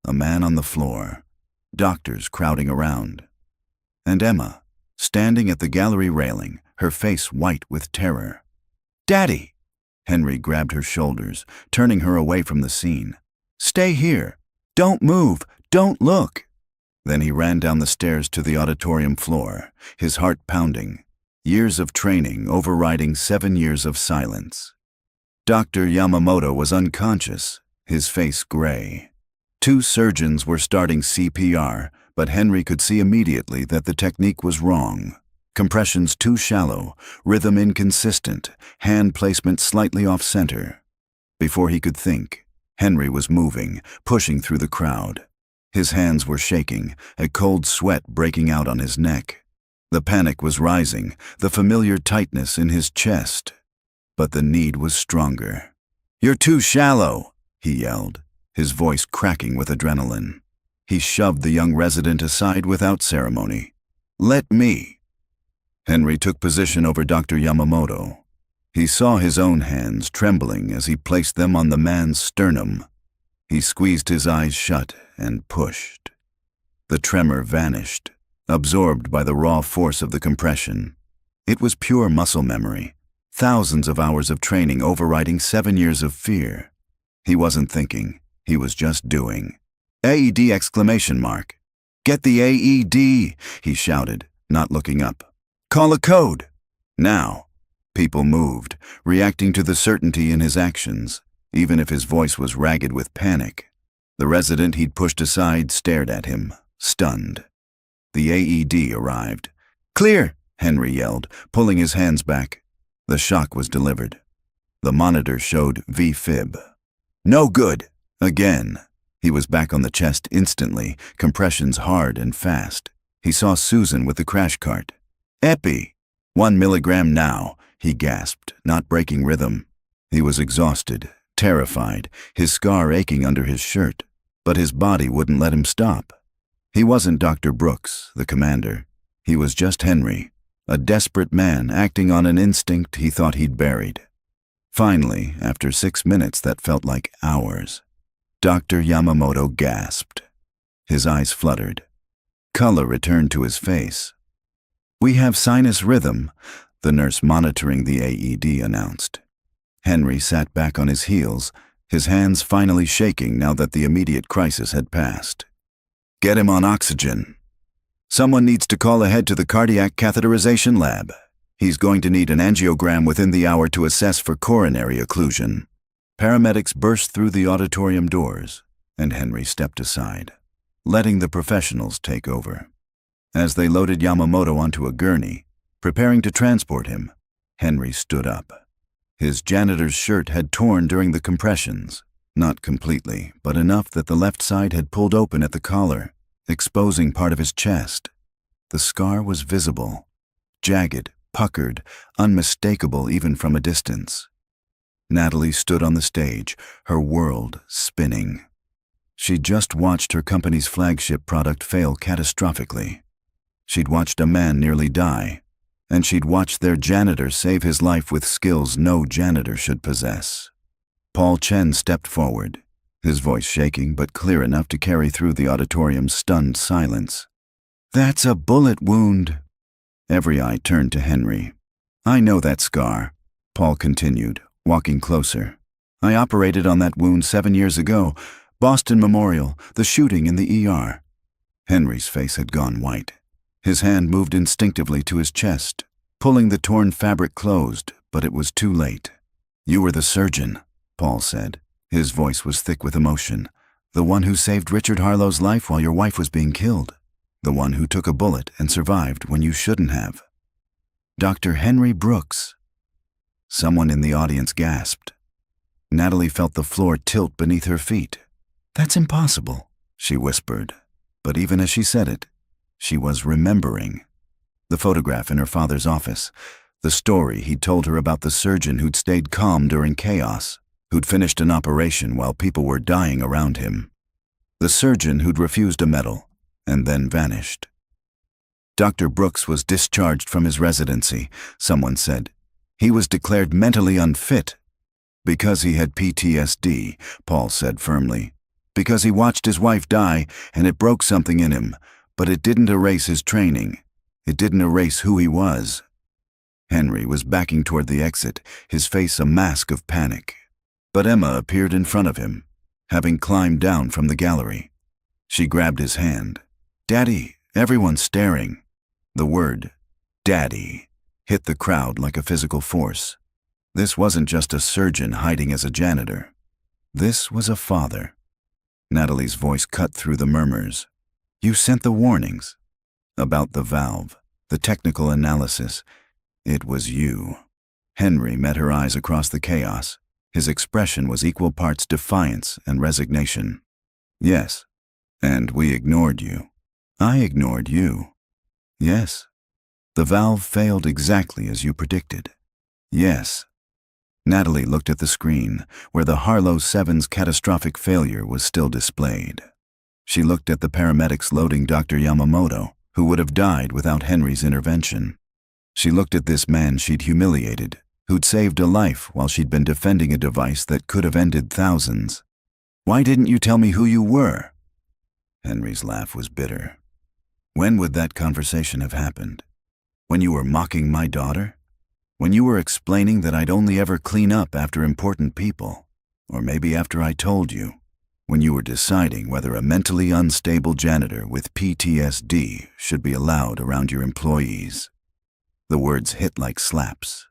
A man on the floor, doctors crowding around, and Emma, standing at the gallery railing, her face white with terror. "Daddy!" Henry grabbed her shoulders, turning her away from the scene. Stay here. Don't move. Don't look." Then he ran down the stairs to the auditorium floor, his heart pounding. Years of training overriding 7 years of silence. Dr. Yamamoto was unconscious, his face gray. 2 surgeons were starting CPR, but Henry could see immediately that the technique was wrong. Compressions too shallow, rhythm inconsistent, hand placement slightly off-center. Before he could think, Henry was moving, pushing through the crowd. His hands were shaking, a cold sweat breaking out on his neck. The panic was rising, the familiar tightness in his chest. But the need was stronger. "You're too shallow," he yelled, his voice cracking with adrenaline. He shoved the young resident aside without ceremony. "Let me." Henry took position over Dr. Yamamoto. He saw his own hands trembling as he placed them on the man's sternum. He squeezed his eyes shut and pushed. The tremor vanished, absorbed by the raw force of the compression. It was pure muscle memory, thousands of hours of training overriding 7 years of fear. He wasn't thinking, he was just doing. "AED!" exclamation mark. "Get the AED!" he shouted, not looking up. "Call a code!" Now, people moved, reacting to the certainty in his actions, even if his voice was ragged with panic. The resident he'd pushed aside stared at him, stunned. The AED arrived. "Clear!" Henry yelled, pulling his hands back. The shock was delivered. The monitor showed V-fib. "No good!" Again. He was back on the chest instantly, compressions hard and fast. He saw Susan with the crash cart. "Epi! 1 milligram now," he gasped, not breaking rhythm. He was exhausted, terrified, his scar aching under his shirt, but his body wouldn't let him stop. He wasn't Dr. Brooks, the commander. He was just Henry, a desperate man acting on an instinct he thought he'd buried. Finally, after 6 minutes that felt like hours, Dr. Yamamoto gasped. His eyes fluttered. Color returned to his face. "We have sinus rhythm," the nurse monitoring the AED announced. Henry sat back on his heels, his hands finally shaking now that the immediate crisis had passed. "Get him on oxygen. Someone needs to call ahead to the cardiac catheterization lab. He's going to need an angiogram within the hour to assess for coronary occlusion." Paramedics burst through the auditorium doors, and Henry stepped aside, letting the professionals take over. As they loaded Yamamoto onto a gurney, preparing to transport him, Henry stood up. His janitor's shirt had torn during the compressions, not completely, but enough that the left side had pulled open at the collar, exposing part of his chest. The scar was visible, jagged, puckered, unmistakable even from a distance. Natalie stood on the stage, her world spinning. She'd just watched her company's flagship product fail catastrophically. She'd watched a man nearly die, and she'd watched their janitor save his life with skills no janitor should possess. Paul Chen stepped forward, his voice shaking but clear enough to carry through the auditorium's stunned silence. "That's a bullet wound." Every eye turned to Henry. "I know that scar," Paul continued, walking closer. "I operated on that wound 7 years ago. Boston Memorial, the shooting in the ER. Henry's face had gone white. His hand moved instinctively to his chest, pulling the torn fabric closed, but it was too late. "You were the surgeon," Paul said. His voice was thick with emotion. "The one who saved Richard Harlow's life while your wife was being killed. The one who took a bullet and survived when you shouldn't have. Dr. Henry Brooks." Someone in the audience gasped. Natalie felt the floor tilt beneath her feet. "That's impossible," she whispered. But even as she said it, she was remembering. The photograph in her father's office, the story he'd told her about the surgeon who'd stayed calm during chaos, who'd finished an operation while people were dying around him. The surgeon who'd refused a medal and then vanished. Dr. Brooks was discharged from his residency, someone said. He was declared mentally unfit. "Because he had PTSD, Paul said firmly. "Because he watched his wife die and it broke something in him, but it didn't erase his training. It didn't erase who he was." Henry was backing toward the exit, his face a mask of panic. But Emma appeared in front of him. having climbed down from the gallery. She grabbed his hand. "Daddy, everyone's staring." The word, "Daddy," hit the crowd like a physical force. This wasn't just a surgeon hiding as a janitor. This was a father. Natalie's voice cut through the murmurs. "You sent the warnings." "About the valve, the technical analysis. It was you." Henry met her eyes across the chaos. His expression was equal parts defiance and resignation. "Yes, and we ignored you." "I ignored you." "Yes." "The valve failed exactly as you predicted." "Yes." Natalie looked at the screen, where the Harlow 7's catastrophic failure was still displayed. She looked at the paramedics loading Dr. Yamamoto, who would have died without Henry's intervention. She looked at this man she'd humiliated, who'd saved a life while she'd been defending a device that could have ended thousands. "Why didn't you tell me who you were?" Henry's laugh was bitter. "When would that conversation have happened? When you were mocking my daughter? When you were explaining that I'd only ever clean up after important people? Or maybe after I told you? When you were deciding whether a mentally unstable janitor with PTSD should be allowed around your employees?" The words hit like slaps.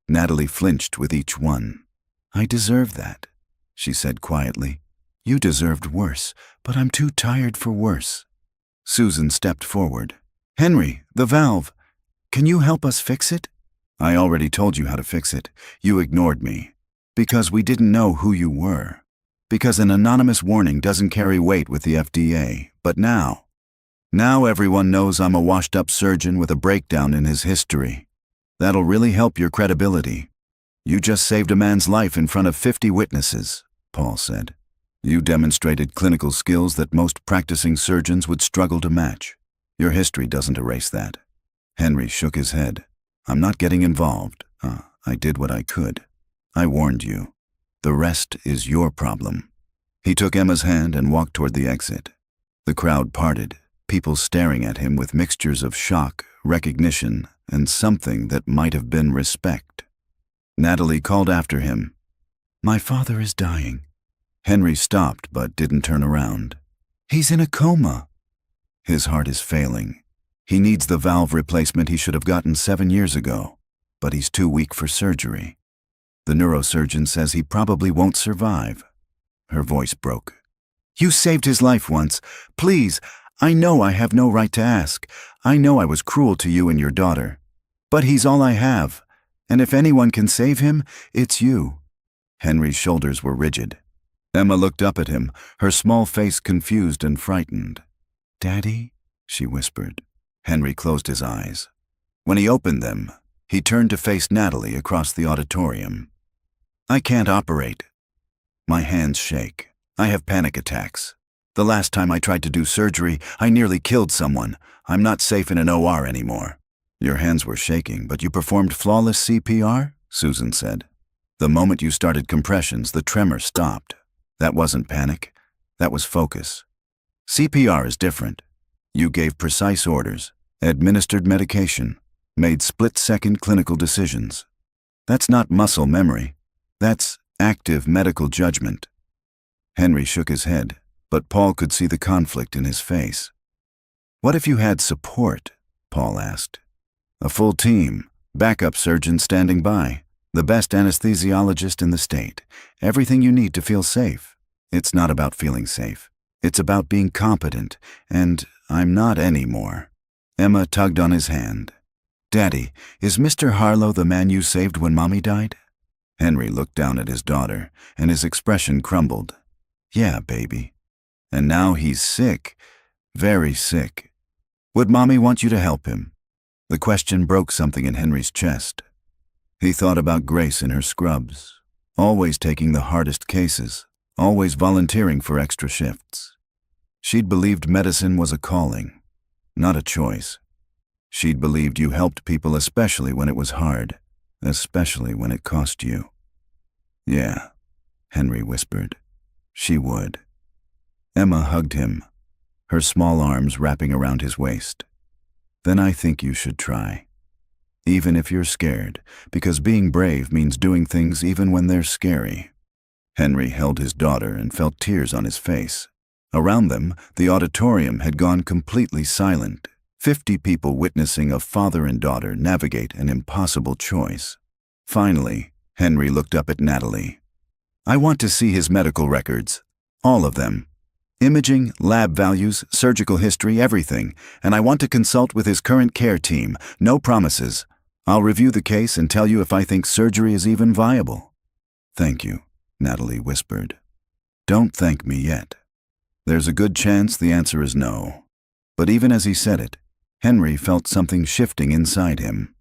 Natalie flinched with each one. "I deserve that," she said quietly. "You deserved worse, but I'm too tired for worse." Susan stepped forward. "Henry, the valve. Can you help us fix it?" "I already told you how to fix it. You ignored me. Because we didn't know who you were. Because an anonymous warning doesn't carry weight with the FDA. But now everyone knows I'm a washed-up surgeon with a breakdown in his history. That'll really help your credibility." "You just saved a man's life in front of 50 witnesses," Paul said. "You demonstrated clinical skills that most practicing surgeons would struggle to match. Your history doesn't erase that." Henry shook his head. "I'm not getting involved. I did what I could. I warned you. The rest is your problem." He took Emma's hand and walked toward the exit. The crowd parted, people staring at him with mixtures of shock, recognition, and something that might have been respect. Natalie called after him, "My father is dying." Henry stopped but didn't turn around. "He's in a coma." "His heart is failing. He needs the valve replacement he should have gotten 7 years ago, but he's too weak for surgery. The neurosurgeon says he probably won't survive." Her voice broke. "You saved his life once. Please, I know I have no right to ask. I know I was cruel to you and your daughter. But he's all I have, and if anyone can save him, it's you." Henry's shoulders were rigid. Emma looked up at him, her small face confused and frightened. "Daddy?" she whispered. Henry closed his eyes. When he opened them, he turned to face Natalie across the auditorium. "I can't operate. My hands shake. I have panic attacks. The last time I tried to do surgery, I nearly killed someone. I'm not safe in an OR anymore." "Your hands were shaking, but you performed flawless CPR?" Susan said. "The moment you started compressions, the tremor stopped. That wasn't panic. That was focus. CPR is different. You gave precise orders, administered medication, made split-second clinical decisions. That's not muscle memory. That's active medical judgment." Henry shook his head, but Paul could see the conflict in his face. "What if you had support?" Paul asked. "A full team, backup surgeons standing by, the best anesthesiologist in the state, everything you need to feel safe." "It's not about feeling safe. It's about being competent, and I'm not anymore." Emma tugged on his hand. "Daddy, is Mr. Harlow the man you saved when Mommy died?" Henry looked down at his daughter, and his expression crumbled. "Yeah, baby. And now he's sick, very sick. Would Mommy want you to help him?" The question broke something in Henry's chest. He thought about Grace in her scrubs, always taking the hardest cases, always volunteering for extra shifts. She'd believed medicine was a calling, not a choice. She'd believed you helped people especially when it was hard, especially when it cost you. "Yeah," Henry whispered. "She would." Emma hugged him, her small arms wrapping around his waist. "Then I think you should try. Even if you're scared, because being brave means doing things even when they're scary." Henry held his daughter and felt tears on his face. Around them, the auditorium had gone completely silent, 50 people witnessing a father and daughter navigate an impossible choice. Finally, Henry looked up at Natalie. "I want to see his medical records. All of them. Imaging, lab values, surgical history, everything. And I want to consult with his current care team. No promises. I'll review the case and tell you if I think surgery is even viable." "Thank you," Natalie whispered. "Don't thank me yet." There's a good chance the answer is no. But even as he said it, Henry felt something shifting inside him.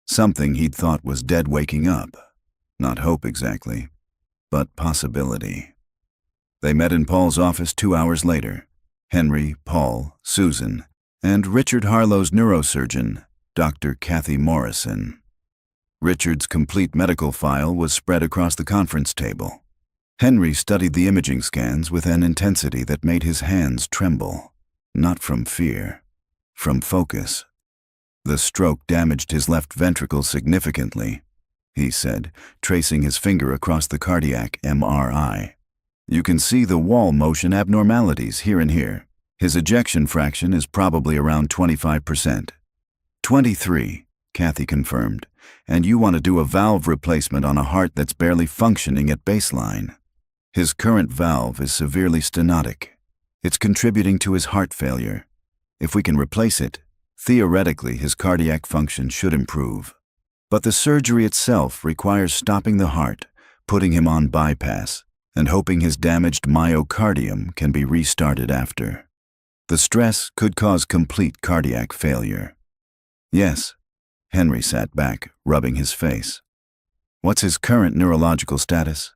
Something he'd thought was dead waking up. Not hope exactly, but possibility. They met in Paul's office 2 hours later. Henry, Paul, Susan, and Richard Harlow's neurosurgeon, Dr. Kathy Morrison. Richard's complete medical file was spread across the conference table. Henry studied the imaging scans with an intensity that made his hands tremble. Not from fear, from focus. "The stroke damaged his left ventricle significantly," he said, tracing his finger across the cardiac MRI. "You can see the wall motion abnormalities here and here. His ejection fraction is probably around 25%. 23, Kathy confirmed. "And you want to do a valve replacement on a heart that's barely functioning at baseline. His current valve is severely stenotic. It's contributing to his heart failure. If we can replace it, theoretically his cardiac function should improve. But the surgery itself requires stopping the heart, putting him on bypass, and hoping his damaged myocardium can be restarted after. The stress could cause complete cardiac failure." "Yes." Henry sat back, rubbing his face. "What's his current neurological status?"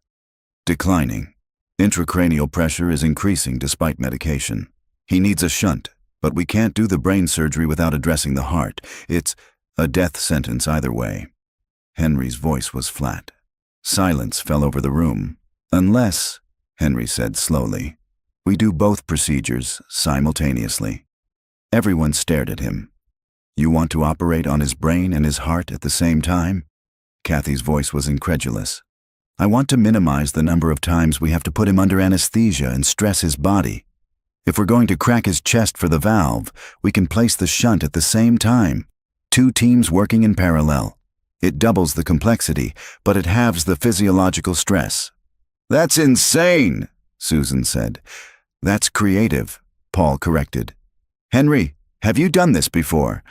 "Declining. Intracranial pressure is increasing despite medication. He needs a shunt, but we can't do the brain surgery without addressing the heart. It's a death sentence either way." Henry's voice was flat. Silence fell over the room. "Unless," Henry said slowly, "we do both procedures simultaneously." Everyone stared at him. "You want to operate on his brain and his heart at the same time?" Kathy's voice was incredulous. "I want to minimize the number of times we have to put him under anesthesia and stress his body. If we're going to crack his chest for the valve, we can place the shunt at the same time. 2 teams working in parallel. It doubles the complexity, but it halves the physiological stress." "That's insane," Susan said. "That's creative," Paul corrected. "Henry, have you done this before?"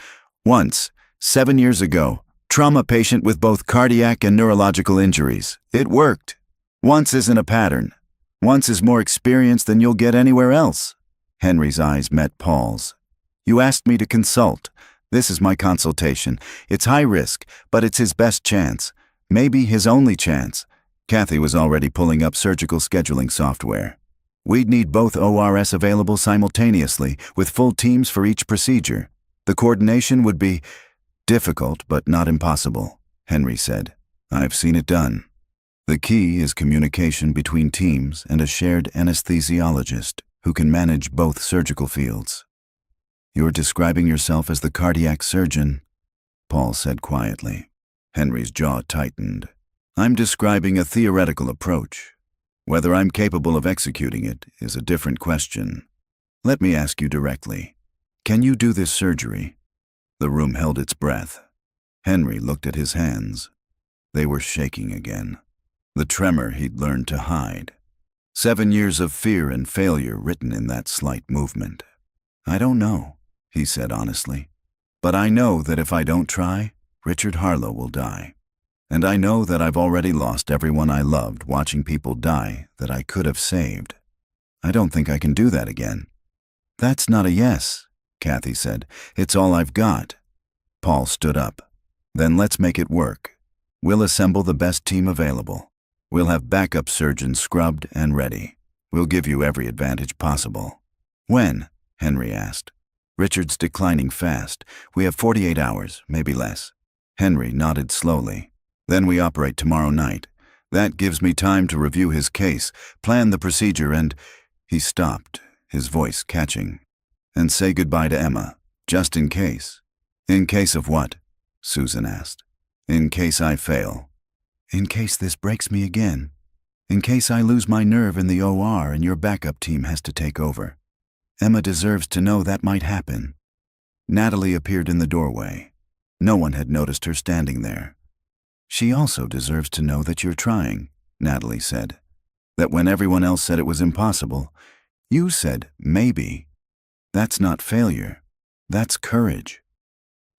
"Once, 7 years ago. Trauma patient with both cardiac and neurological injuries. It worked. Once isn't a pattern. Once is more experience than you'll get anywhere else." Henry's eyes met Paul's. "You asked me to consult. This is my consultation. It's high risk, but it's his best chance. Maybe his only chance." Kathy was already pulling up surgical scheduling software. "We'd need both ORS available simultaneously, with full teams for each procedure. The coordination would be difficult, but not impossible," Henry said. "I've seen it done. The key is communication between teams and a shared anesthesiologist who can manage both surgical fields." "You're describing yourself as the cardiac surgeon," Paul said quietly. Henry's jaw tightened. "I'm describing a theoretical approach. Whether I'm capable of executing it is a different question. Let me ask you directly. Can you do this surgery?" The room held its breath. Henry looked at his hands. They were shaking again. The tremor he'd learned to hide. 7 years of fear and failure written in that slight movement. "I don't know," he said honestly. "But I know that if I don't try, Richard Harlow will die. And I know that I've already lost everyone I loved watching people die that I could have saved. I don't think I can do that again." "That's not a yes," Kathy said. "It's all I've got." Paul stood up. "Then let's make it work. We'll assemble the best team available. We'll have backup surgeons scrubbed and ready. We'll give you every advantage possible." "When?" Henry asked. "Richard's declining fast. We have 48 hours, maybe less." Henry nodded slowly. "Then we operate tomorrow night. That gives me time to review his case, plan the procedure, and—" He stopped, his voice catching. "And say goodbye to Emma, just in case." "In case of what?" Susan asked. "In case I fail." "In case this breaks me again." in case I lose my nerve in the OR and your backup team has to take over. Emma deserves to know that might happen." Natalie appeared in the doorway. No one had noticed her standing there. "She also deserves to know that you're trying," Natalie said. "That when everyone else said it was impossible, you said maybe. That's not failure. That's courage."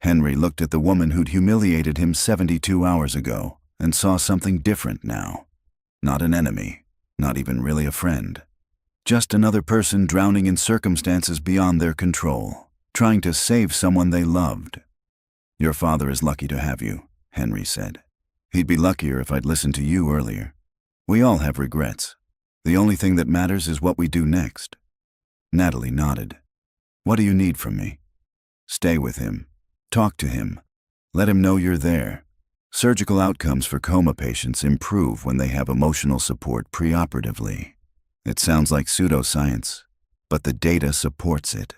Henry looked at the woman who'd humiliated him 72 hours ago and saw something different now. Not an enemy, not even really a friend. Just another person drowning in circumstances beyond their control, trying to save someone they loved. "Your father is lucky to have you," Henry said. "He'd be luckier if I'd listened to you earlier. We all have regrets. The only thing that matters is what we do next." Natalie nodded. "What do you need from me?" "Stay with him. Talk to him. Let him know you're there. Surgical outcomes for coma patients improve when they have emotional support preoperatively. It sounds like pseudoscience, but the data supports it.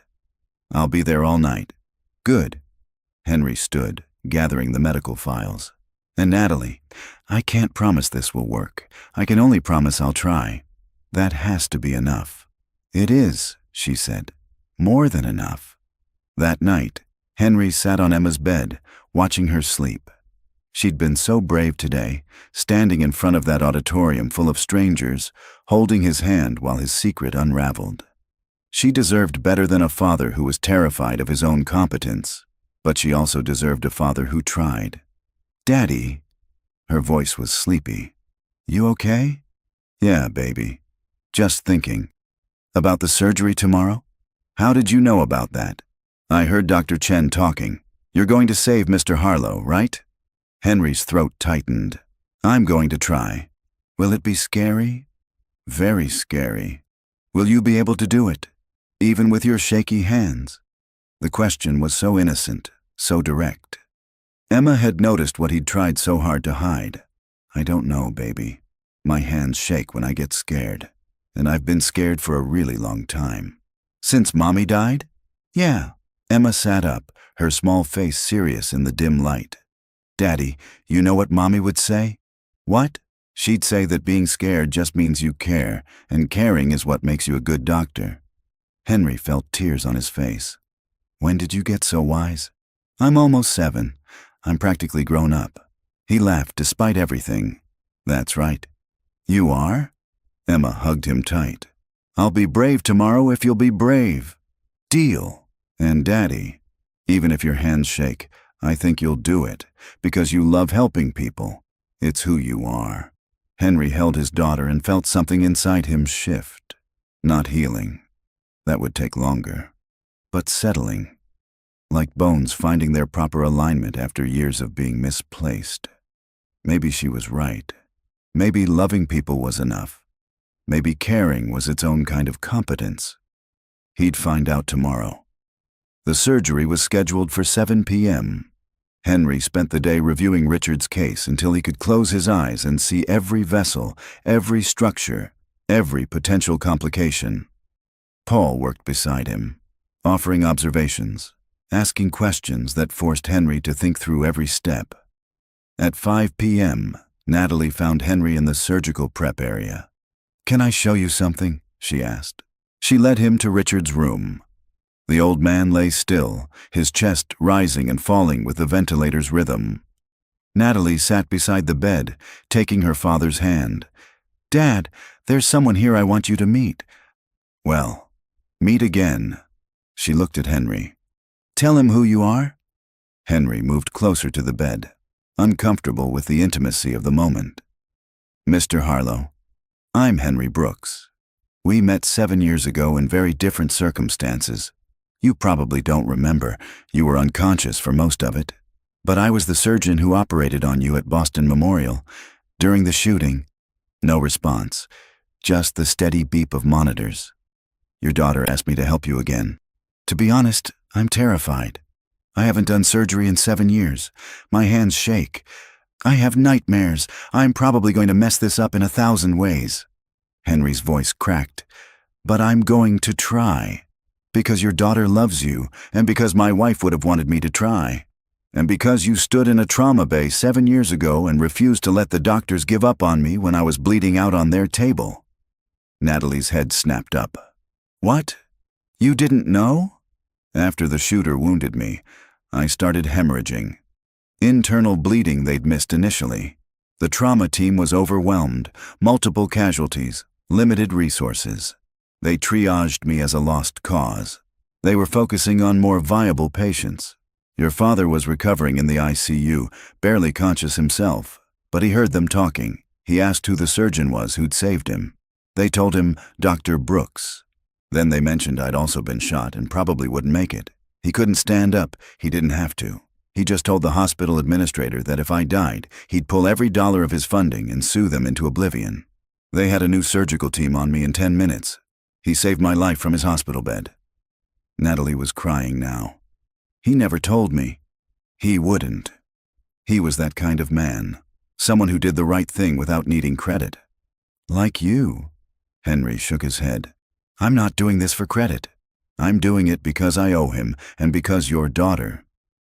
I'll be there all night." "Good." Henry stood, gathering the medical files. "And Natalie, I can't promise this will work. I can only promise I'll try. That has to be enough." "It is," she said. "More than enough." That night, Henry sat on Emma's bed, watching her sleep. She'd been so brave today, standing in front of that auditorium full of strangers, holding his hand while his secret unraveled. She deserved better than a father who was terrified of his own competence, but she also deserved a father who tried. "Daddy," her voice was sleepy. "You okay?" "Yeah, baby. Just thinking. About the surgery tomorrow? How did you know about that?" "I heard Dr. Chen talking. You're going to save Mr. Harlow, right?" Henry's throat tightened. "I'm going to try." "Will it be scary?" "Very scary." "Will you be able to do it, even with your shaky hands?" The question was so innocent, so direct. Emma had noticed what he'd tried so hard to hide. "I don't know, baby. My hands shake when I get scared, and I've been scared for a really long time." "Since Mommy died?" "Yeah." Emma sat up, her small face serious in the dim light. "Daddy, you know what Mommy would say?" "What?" "She'd say that being scared just means you care, and caring is what makes you a good doctor." Henry felt tears on his face. "When did you get so wise?" "I'm almost 7. I'm practically grown up." He laughed despite everything. "That's right." "You are?" Emma hugged him tight. "I'll be brave tomorrow if you'll be brave." "Deal." "And Daddy, even if your hands shake, I think you'll do it, because you love helping people. It's who you are." Henry held his daughter and felt something inside him shift. Not healing. That would take longer. But settling. Like bones finding their proper alignment after years of being misplaced. Maybe she was right. Maybe loving people was enough. Maybe caring was its own kind of competence. He'd find out tomorrow. The surgery was scheduled for 7 p.m. Henry spent the day reviewing Richard's case until he could close his eyes and see every vessel, every structure, every potential complication. Paul worked beside him, offering observations, asking questions that forced Henry to think through every step. At 5 p.m., Natalie found Henry in the surgical prep area. "Can I show you something?" she asked. She led him to Richard's room. The old man lay still, his chest rising and falling with the ventilator's rhythm. Natalie sat beside the bed, taking her father's hand. "Dad, there's someone here I want you to meet." "Well, meet again." She looked at Henry. "Tell him who you are." Henry moved closer to the bed, uncomfortable with the intimacy of the moment. "Mr. Harlow, I'm Henry Brooks. We met 7 years ago in very different circumstances. You probably don't remember. You were unconscious for most of it. But I was the surgeon who operated on you at Boston Memorial. During the shooting, no response, just the steady beep of monitors. Your daughter asked me to help you again. To be honest, I'm terrified. I haven't done surgery in 7 years. My hands shake. I have nightmares. I'm probably going to mess this up in 1,000 ways." Henry's voice cracked. "But I'm going to try. Because your daughter loves you, and because my wife would have wanted me to try." And because you stood in a trauma bay 7 years ago and refused to let the doctors give up on me when I was bleeding out on their table." Natalie's head snapped up. "What? You didn't know?" "After the shooter wounded me, I started hemorrhaging. Internal bleeding they'd missed initially. The trauma team was overwhelmed, multiple casualties, limited resources. They triaged me as a lost cause. They were focusing on more viable patients. Your father was recovering in the ICU, barely conscious himself, but he heard them talking. He asked who the surgeon was who'd saved him. They told him Dr. Brooks. Then they mentioned I'd also been shot and probably wouldn't make it. He couldn't stand up. He didn't have to. He just told the hospital administrator that if I died, he'd pull every dollar of his funding and sue them into oblivion. They had a new surgical team on me in 10 minutes. He saved my life from his hospital bed." Natalie was crying now. "He never told me." "He wouldn't. He was that kind of man. Someone who did the right thing without needing credit." "Like you." Henry shook his head. "I'm not doing this for credit. I'm doing it because I owe him and because your daughter—"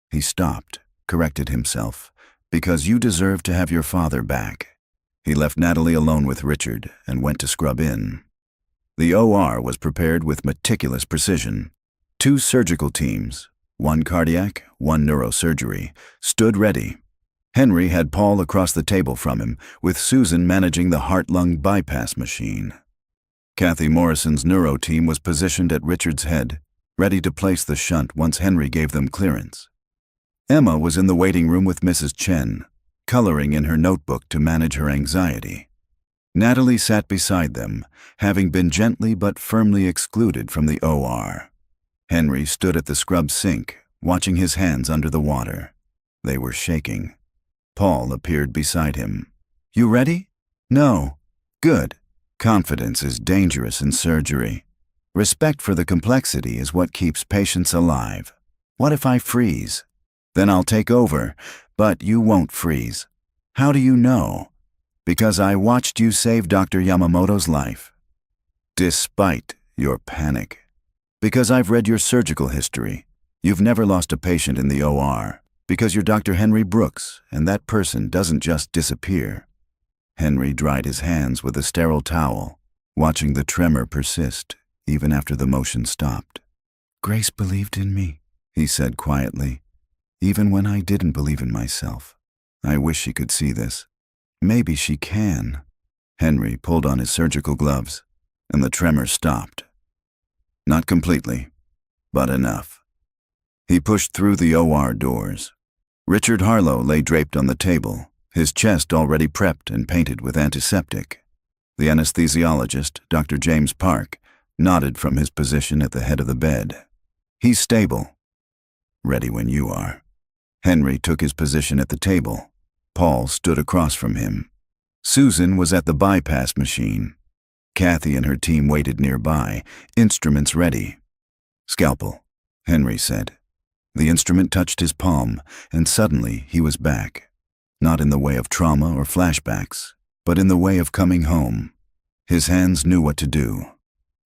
He stopped, corrected himself. "Because you deserve to have your father back." He left Natalie alone with Richard and went to scrub in. The OR was prepared with meticulous precision. 2 surgical teams, 1 cardiac, 1 neurosurgery, stood ready. Henry had Paul across the table from him, with Susan managing the heart-lung bypass machine. Kathy Morrison's neuro team was positioned at Richard's head, ready to place the shunt once Henry gave them clearance. Emma was in the waiting room with Mrs. Chen, coloring in her notebook to manage her anxiety. Natalie sat beside them, having been gently but firmly excluded from the OR. Henry stood at the scrub sink, watching his hands under the water. They were shaking. Paul appeared beside him. "You ready?" "No." "Good. Confidence is dangerous in surgery. Respect for the complexity is what keeps patients alive. What if I freeze? Then I'll take over, but you won't freeze. How do you know? Because I watched you save Dr. Yamamoto's life. Despite your panic. Because I've read your surgical history. You've never lost a patient in the OR. Because you're Dr. Henry Brooks, and that person doesn't just disappear." Henry dried his hands with a sterile towel, watching the tremor persist even after the motion stopped. "Grace believed in me," he said quietly, "even when I didn't believe in myself. I wish she could see this. Maybe she can." Henry pulled on his surgical gloves, and the tremor stopped. Not completely, but enough. He pushed through the OR doors. Richard Harlow lay draped on the table, his chest already prepped and painted with antiseptic. The anesthesiologist, Dr. James Park, nodded from his position at the head of the bed. "He's stable." "Ready when you are." Henry took his position at the table. Paul stood across from him. Susan was at the bypass machine. Kathy and her team waited nearby, instruments ready. "Scalpel," Henry said. The instrument touched his palm, and suddenly he was back. Not in the way of trauma or flashbacks, but in the way of coming home. His hands knew what to do.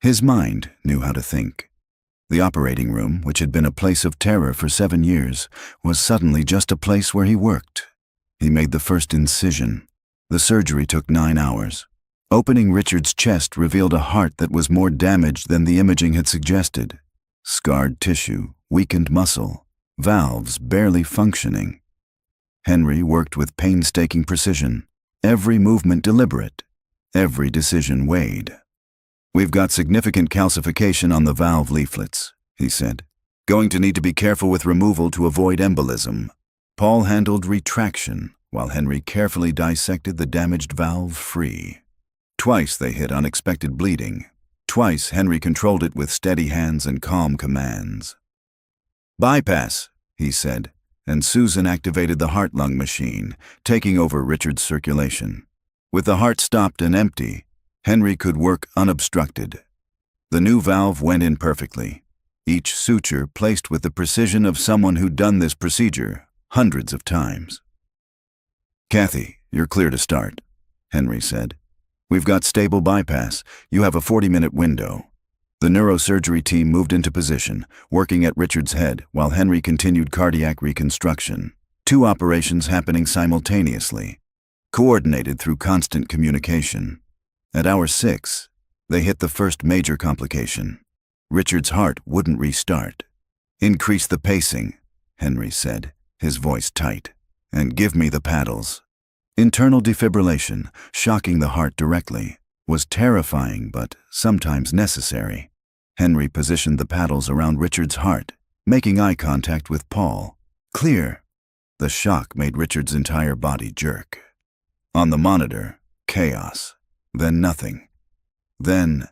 His mind knew how to think. The operating room, which had been a place of terror for 7 years, was suddenly just a place where he worked. He made the first incision. The surgery took 9 hours. Opening Richard's chest revealed a heart that was more damaged than the imaging had suggested. Scarred tissue, weakened muscle, valves barely functioning. Henry worked with painstaking precision, every movement deliberate, every decision weighed. "We've got significant calcification on the valve leaflets," he said. "Going to need to be careful with removal to avoid embolism." Paul handled retraction, while Henry carefully dissected the damaged valve free. Twice they hit unexpected bleeding. Twice Henry controlled it with steady hands and calm commands. "Bypass," he said, and Susan activated the heart-lung machine, taking over Richard's circulation. With the heart stopped and empty, Henry could work unobstructed. The new valve went in perfectly, each suture placed with the precision of someone who'd done this procedure hundreds of times. "Kathy, you're clear to start," Henry said. "We've got stable bypass. You have a 40-minute window." The neurosurgery team moved into position, working at Richard's head while Henry continued cardiac reconstruction. 2 operations happening simultaneously, coordinated through constant communication. At hour 6, they hit the first major complication. Richard's heart wouldn't restart. "Increase the pacing," Henry said, his voice tight, "and give me the paddles." Internal defibrillation, shocking the heart directly, was terrifying but sometimes necessary. Henry positioned the paddles around Richard's heart, making eye contact with Paul. Clear. The shock made Richard's entire body jerk. On the monitor, chaos. Then nothing. Then,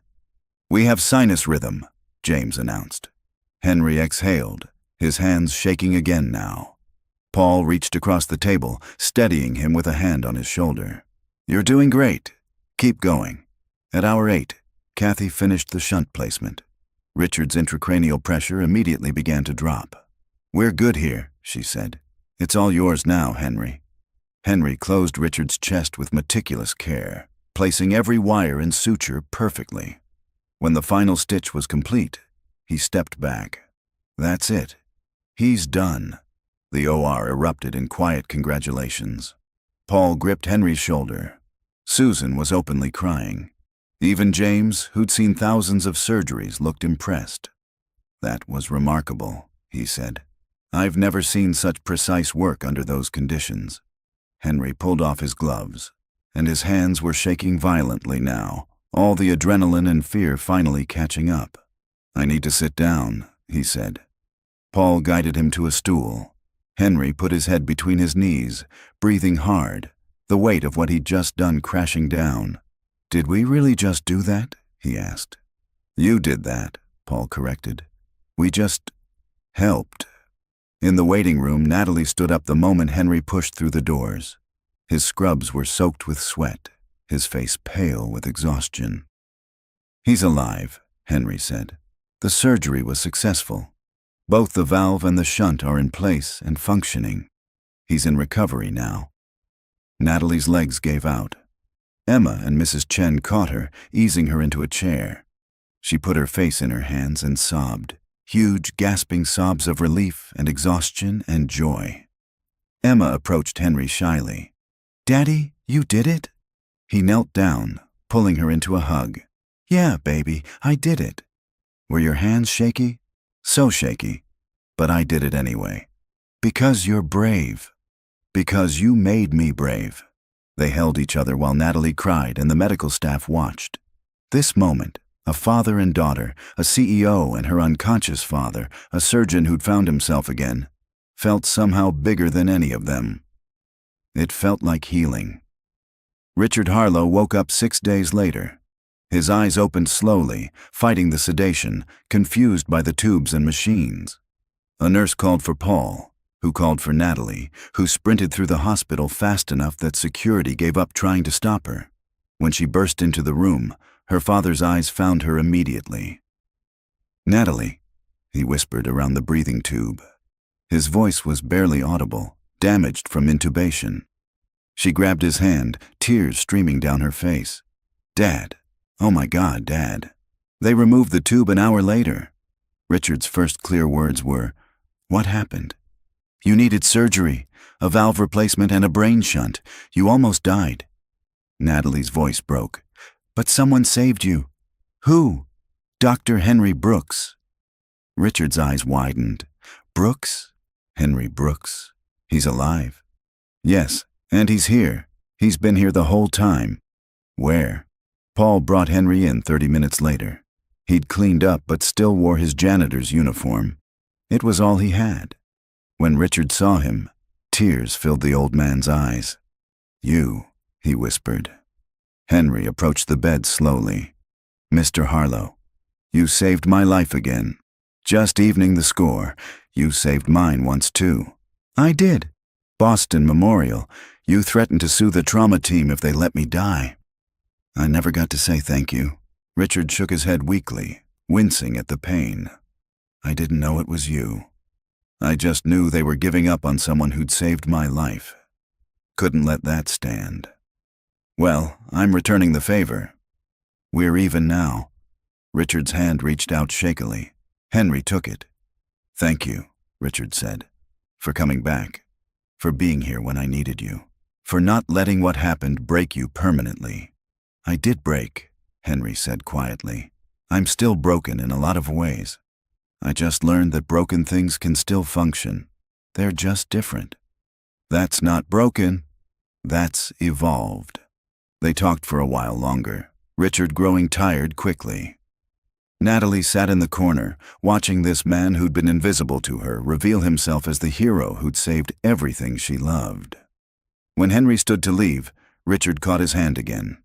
"We have sinus rhythm," James announced. Henry exhaled, his hands shaking again now. Paul reached across the table, steadying him with a hand on his shoulder. "You're doing great. Keep going." At hour 8, Kathy finished the shunt placement. Richard's intracranial pressure immediately began to drop. "We're good here," she said. "It's all yours now, Henry." Henry closed Richard's chest with meticulous care, placing every wire and suture perfectly. When the final stitch was complete, he stepped back. "That's it. He's done." The OR erupted in quiet congratulations. Paul gripped Henry's shoulder. Susan was openly crying. Even James, who'd seen thousands of surgeries, looked impressed. "That was remarkable," he said. "I've never seen such precise work under those conditions." Henry pulled off his gloves, and his hands were shaking violently now, all the adrenaline and fear finally catching up. "I need to sit down," he said. Paul guided him to a stool. Henry put his head between his knees, breathing hard, the weight of what he'd just done crashing down. "Did we really just do that?" he asked. "You did that," Paul corrected. "We just helped." In the waiting room, Natalie stood up the moment Henry pushed through the doors. His scrubs were soaked with sweat, his face pale with exhaustion. "He's alive," Henry said. "The surgery was successful. Both the valve and the shunt are in place and functioning. He's in recovery now." Natalie's legs gave out. Emma and Mrs. Chen caught her, easing her into a chair. She put her face in her hands and sobbed, huge gasping sobs of relief and exhaustion and joy. Emma approached Henry shyly. "Daddy, you did it?" He knelt down, pulling her into a hug. "Yeah, baby, I did it." "Were your hands shaky?" "So shaky. But I did it anyway." "Because you're brave." "Because you made me brave." They held each other while Natalie cried and the medical staff watched. This moment, a father and daughter, a CEO and her unconscious father, a surgeon who'd found himself again, felt somehow bigger than any of them. It felt like healing. Richard Harlow woke up 6 days later. His eyes opened slowly, fighting the sedation, confused by the tubes and machines. A nurse called for Paul, who called for Natalie, who sprinted through the hospital fast enough that security gave up trying to stop her. When she burst into the room, her father's eyes found her immediately. "Natalie," he whispered around the breathing tube. His voice was barely audible, damaged from intubation. She grabbed his hand, tears streaming down her face. "Dad. Oh my God, Dad." They removed the tube an hour later. Richard's first clear words were, "What happened?" "You needed surgery, a valve replacement and a brain shunt. You almost died." Natalie's voice broke. "But someone saved you." "Who?" "Dr. Henry Brooks." Richard's eyes widened. "Brooks? Henry Brooks? He's alive?" "Yes, and he's here. He's been here the whole time." "Where?" Paul brought Henry in 30 minutes later. He'd cleaned up but still wore his janitor's uniform. It was all he had. When Richard saw him, tears filled the old man's eyes. "You," he whispered. Henry approached the bed slowly. "Mr. Harlow, you saved my life again. Just evening the score, you saved mine once too." "I did. Boston Memorial. You threatened to sue the trauma team if they let me die." "I never got to say thank you." Richard shook his head weakly, wincing at the pain. "I didn't know it was you. I just knew they were giving up on someone who'd saved my life. Couldn't let that stand. Well, I'm returning the favor. We're even now." Richard's hand reached out shakily. Henry took it. "Thank you," Richard said, "for coming back, for being here when I needed you, for not letting what happened break you permanently." "I did break," Henry said quietly. "I'm still broken in a lot of ways. I just learned that broken things can still function. They're just different." "That's not broken. That's evolved." They talked for a while longer, Richard growing tired quickly. Natalie sat in the corner, watching this man who'd been invisible to her reveal himself as the hero who'd saved everything she loved. When Henry stood to leave, Richard caught his hand again.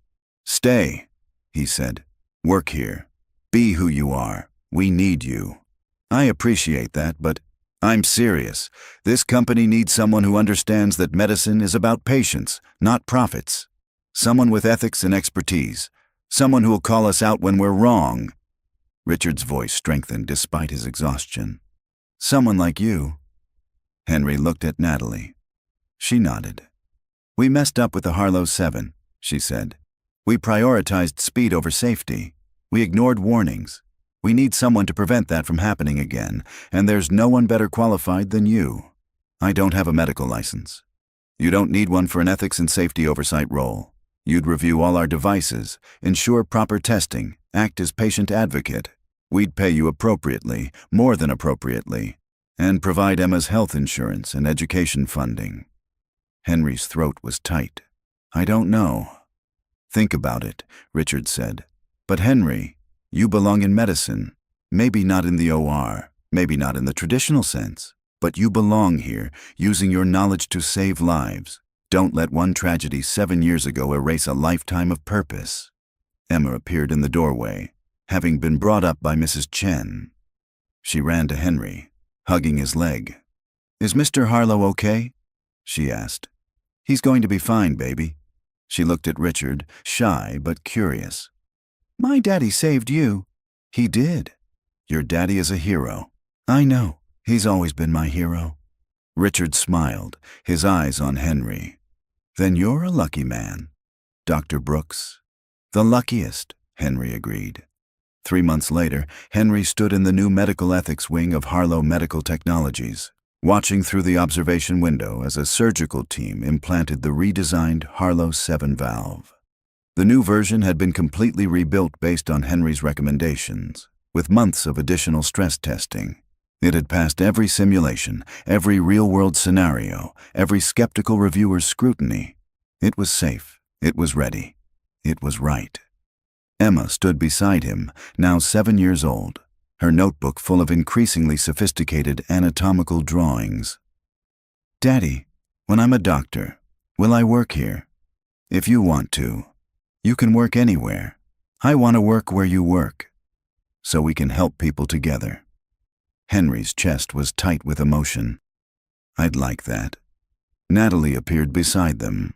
"Stay," he said. "Work here. Be who you are. We need you." "I appreciate that, but I'm serious. This company needs someone who understands that medicine is about patients, not profits. Someone with ethics and expertise. Someone who'll call us out when we're wrong." Richard's voice strengthened despite his exhaustion. "Someone like you." Henry looked at Natalie. She nodded. "We messed up with the Harlow 7, she said. "We prioritized speed over safety. We ignored warnings. We need someone to prevent that from happening again, and there's no one better qualified than you. I don't have a medical license. You don't need one for an ethics and safety oversight role. You'd review all our devices, ensure proper testing, act as patient advocate. We'd pay you appropriately, more than appropriately, and provide Emma's health insurance and education funding." Henry's throat was tight. "I don't know." "Think about it," Richard said. "But Henry, you belong in medicine. Maybe not in the OR, maybe not in the traditional sense, but you belong here, using your knowledge to save lives. Don't let one tragedy 7 years ago erase a lifetime of purpose." Emma appeared in the doorway, having been brought up by Mrs. Chen. She ran to Henry, hugging his leg. "Is Mr. Harlow okay?" she asked. "He's going to be fine, baby." She looked at Richard, shy but curious. "My daddy saved you." "He did. Your daddy is a hero." "I know. He's always been my hero." Richard smiled, his eyes on Henry. "Then you're a lucky man, Dr. Brooks." "The luckiest," Henry agreed. 3 months later, Henry stood in the new medical ethics wing of Harlow Medical Technologies, watching through the observation window as a surgical team implanted the redesigned Harlow 7 valve. The new version had been completely rebuilt based on Henry's recommendations, with months of additional stress testing. It had passed every simulation, every real-world scenario, every skeptical reviewer's scrutiny. It was safe. It was ready. It was right. Emma stood beside him, now 7 years old, her notebook full of increasingly sophisticated anatomical drawings. "Daddy, when I'm a doctor, will I work here?" "If you want to. You can work anywhere. I want to work where you work, so we can help people together." Henry's chest was tight with emotion. "I'd like that." Natalie appeared beside them.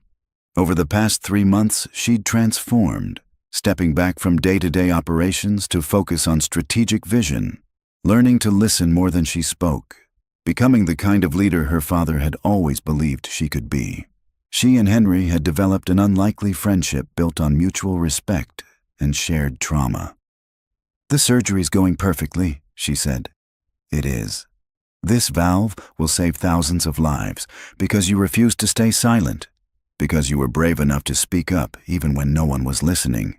Over the past 3 months, she'd transformed, stepping back from day-to-day operations to focus on strategic vision, learning to listen more than she spoke, becoming the kind of leader her father had always believed she could be. She and Henry had developed an unlikely friendship built on mutual respect and shared trauma. "The surgery's going perfectly," she said. "It is. This valve will save thousands of lives because you refused to stay silent, because you were brave enough to speak up even when no one was listening.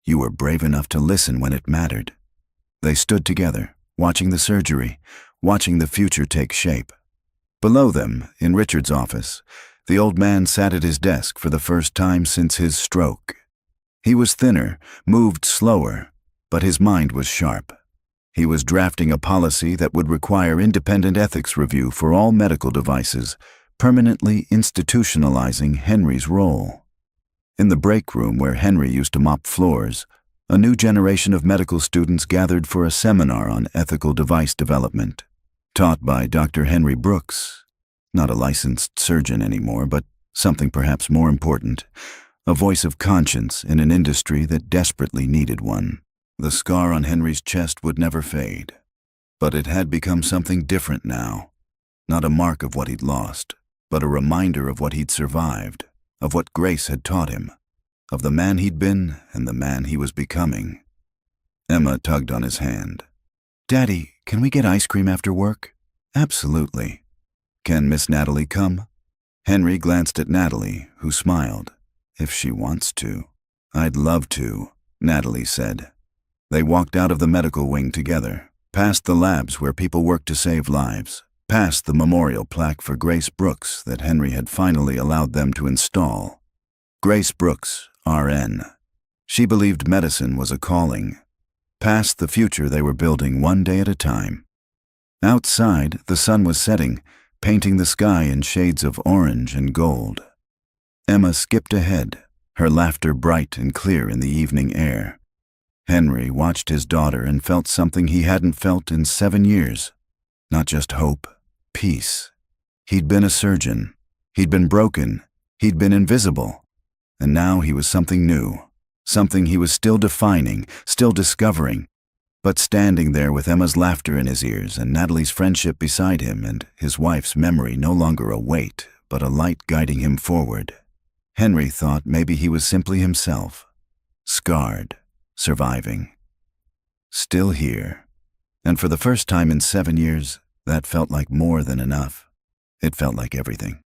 You were brave enough to listen when it mattered." They stood together, watching the surgery, watching the future take shape. Below them, in Richard's office, the old man sat at his desk for the first time since his stroke. He was thinner, moved slower, but his mind was sharp. He was drafting a policy that would require independent ethics review for all medical devices, permanently institutionalizing Henry's role. In the break room where Henry used to mop floors, a new generation of medical students gathered for a seminar on ethical device development, taught by Dr. Henry Brooks, not a licensed surgeon anymore, but something perhaps more important, a voice of conscience in an industry that desperately needed one. The scar on Henry's chest would never fade, but it had become something different now, not a mark of what he'd lost, but a reminder of what he'd survived, of what Grace had taught him, of the man he'd been and the man he was becoming. Emma tugged on his hand. Daddy, can we get ice cream after work? Absolutely. Can Miss Natalie come? Henry glanced at Natalie, who smiled. If she wants to. I'd love to, Natalie said. They walked out of the medical wing together, past the labs where people work to save lives, past the memorial plaque for Grace Brooks that Henry had finally allowed them to install. Grace Brooks, RN. She believed medicine was a calling. Past the future they were building one day at a time. Outside, the sun was setting, painting the sky in shades of orange and gold. Emma skipped ahead, her laughter bright and clear in the evening air. Henry watched his daughter and felt something he hadn't felt in 7 years. Not just hope, peace. He'd been a surgeon. He'd been broken. He'd been invisible. And now he was something new, something he was still defining, still discovering. But standing there with Emma's laughter in his ears and Natalie's friendship beside him and his wife's memory no longer a weight, but a light guiding him forward, Henry thought maybe he was simply himself, scarred, surviving, still here. And for the first time in 7 years, that felt like more than enough. It felt like everything.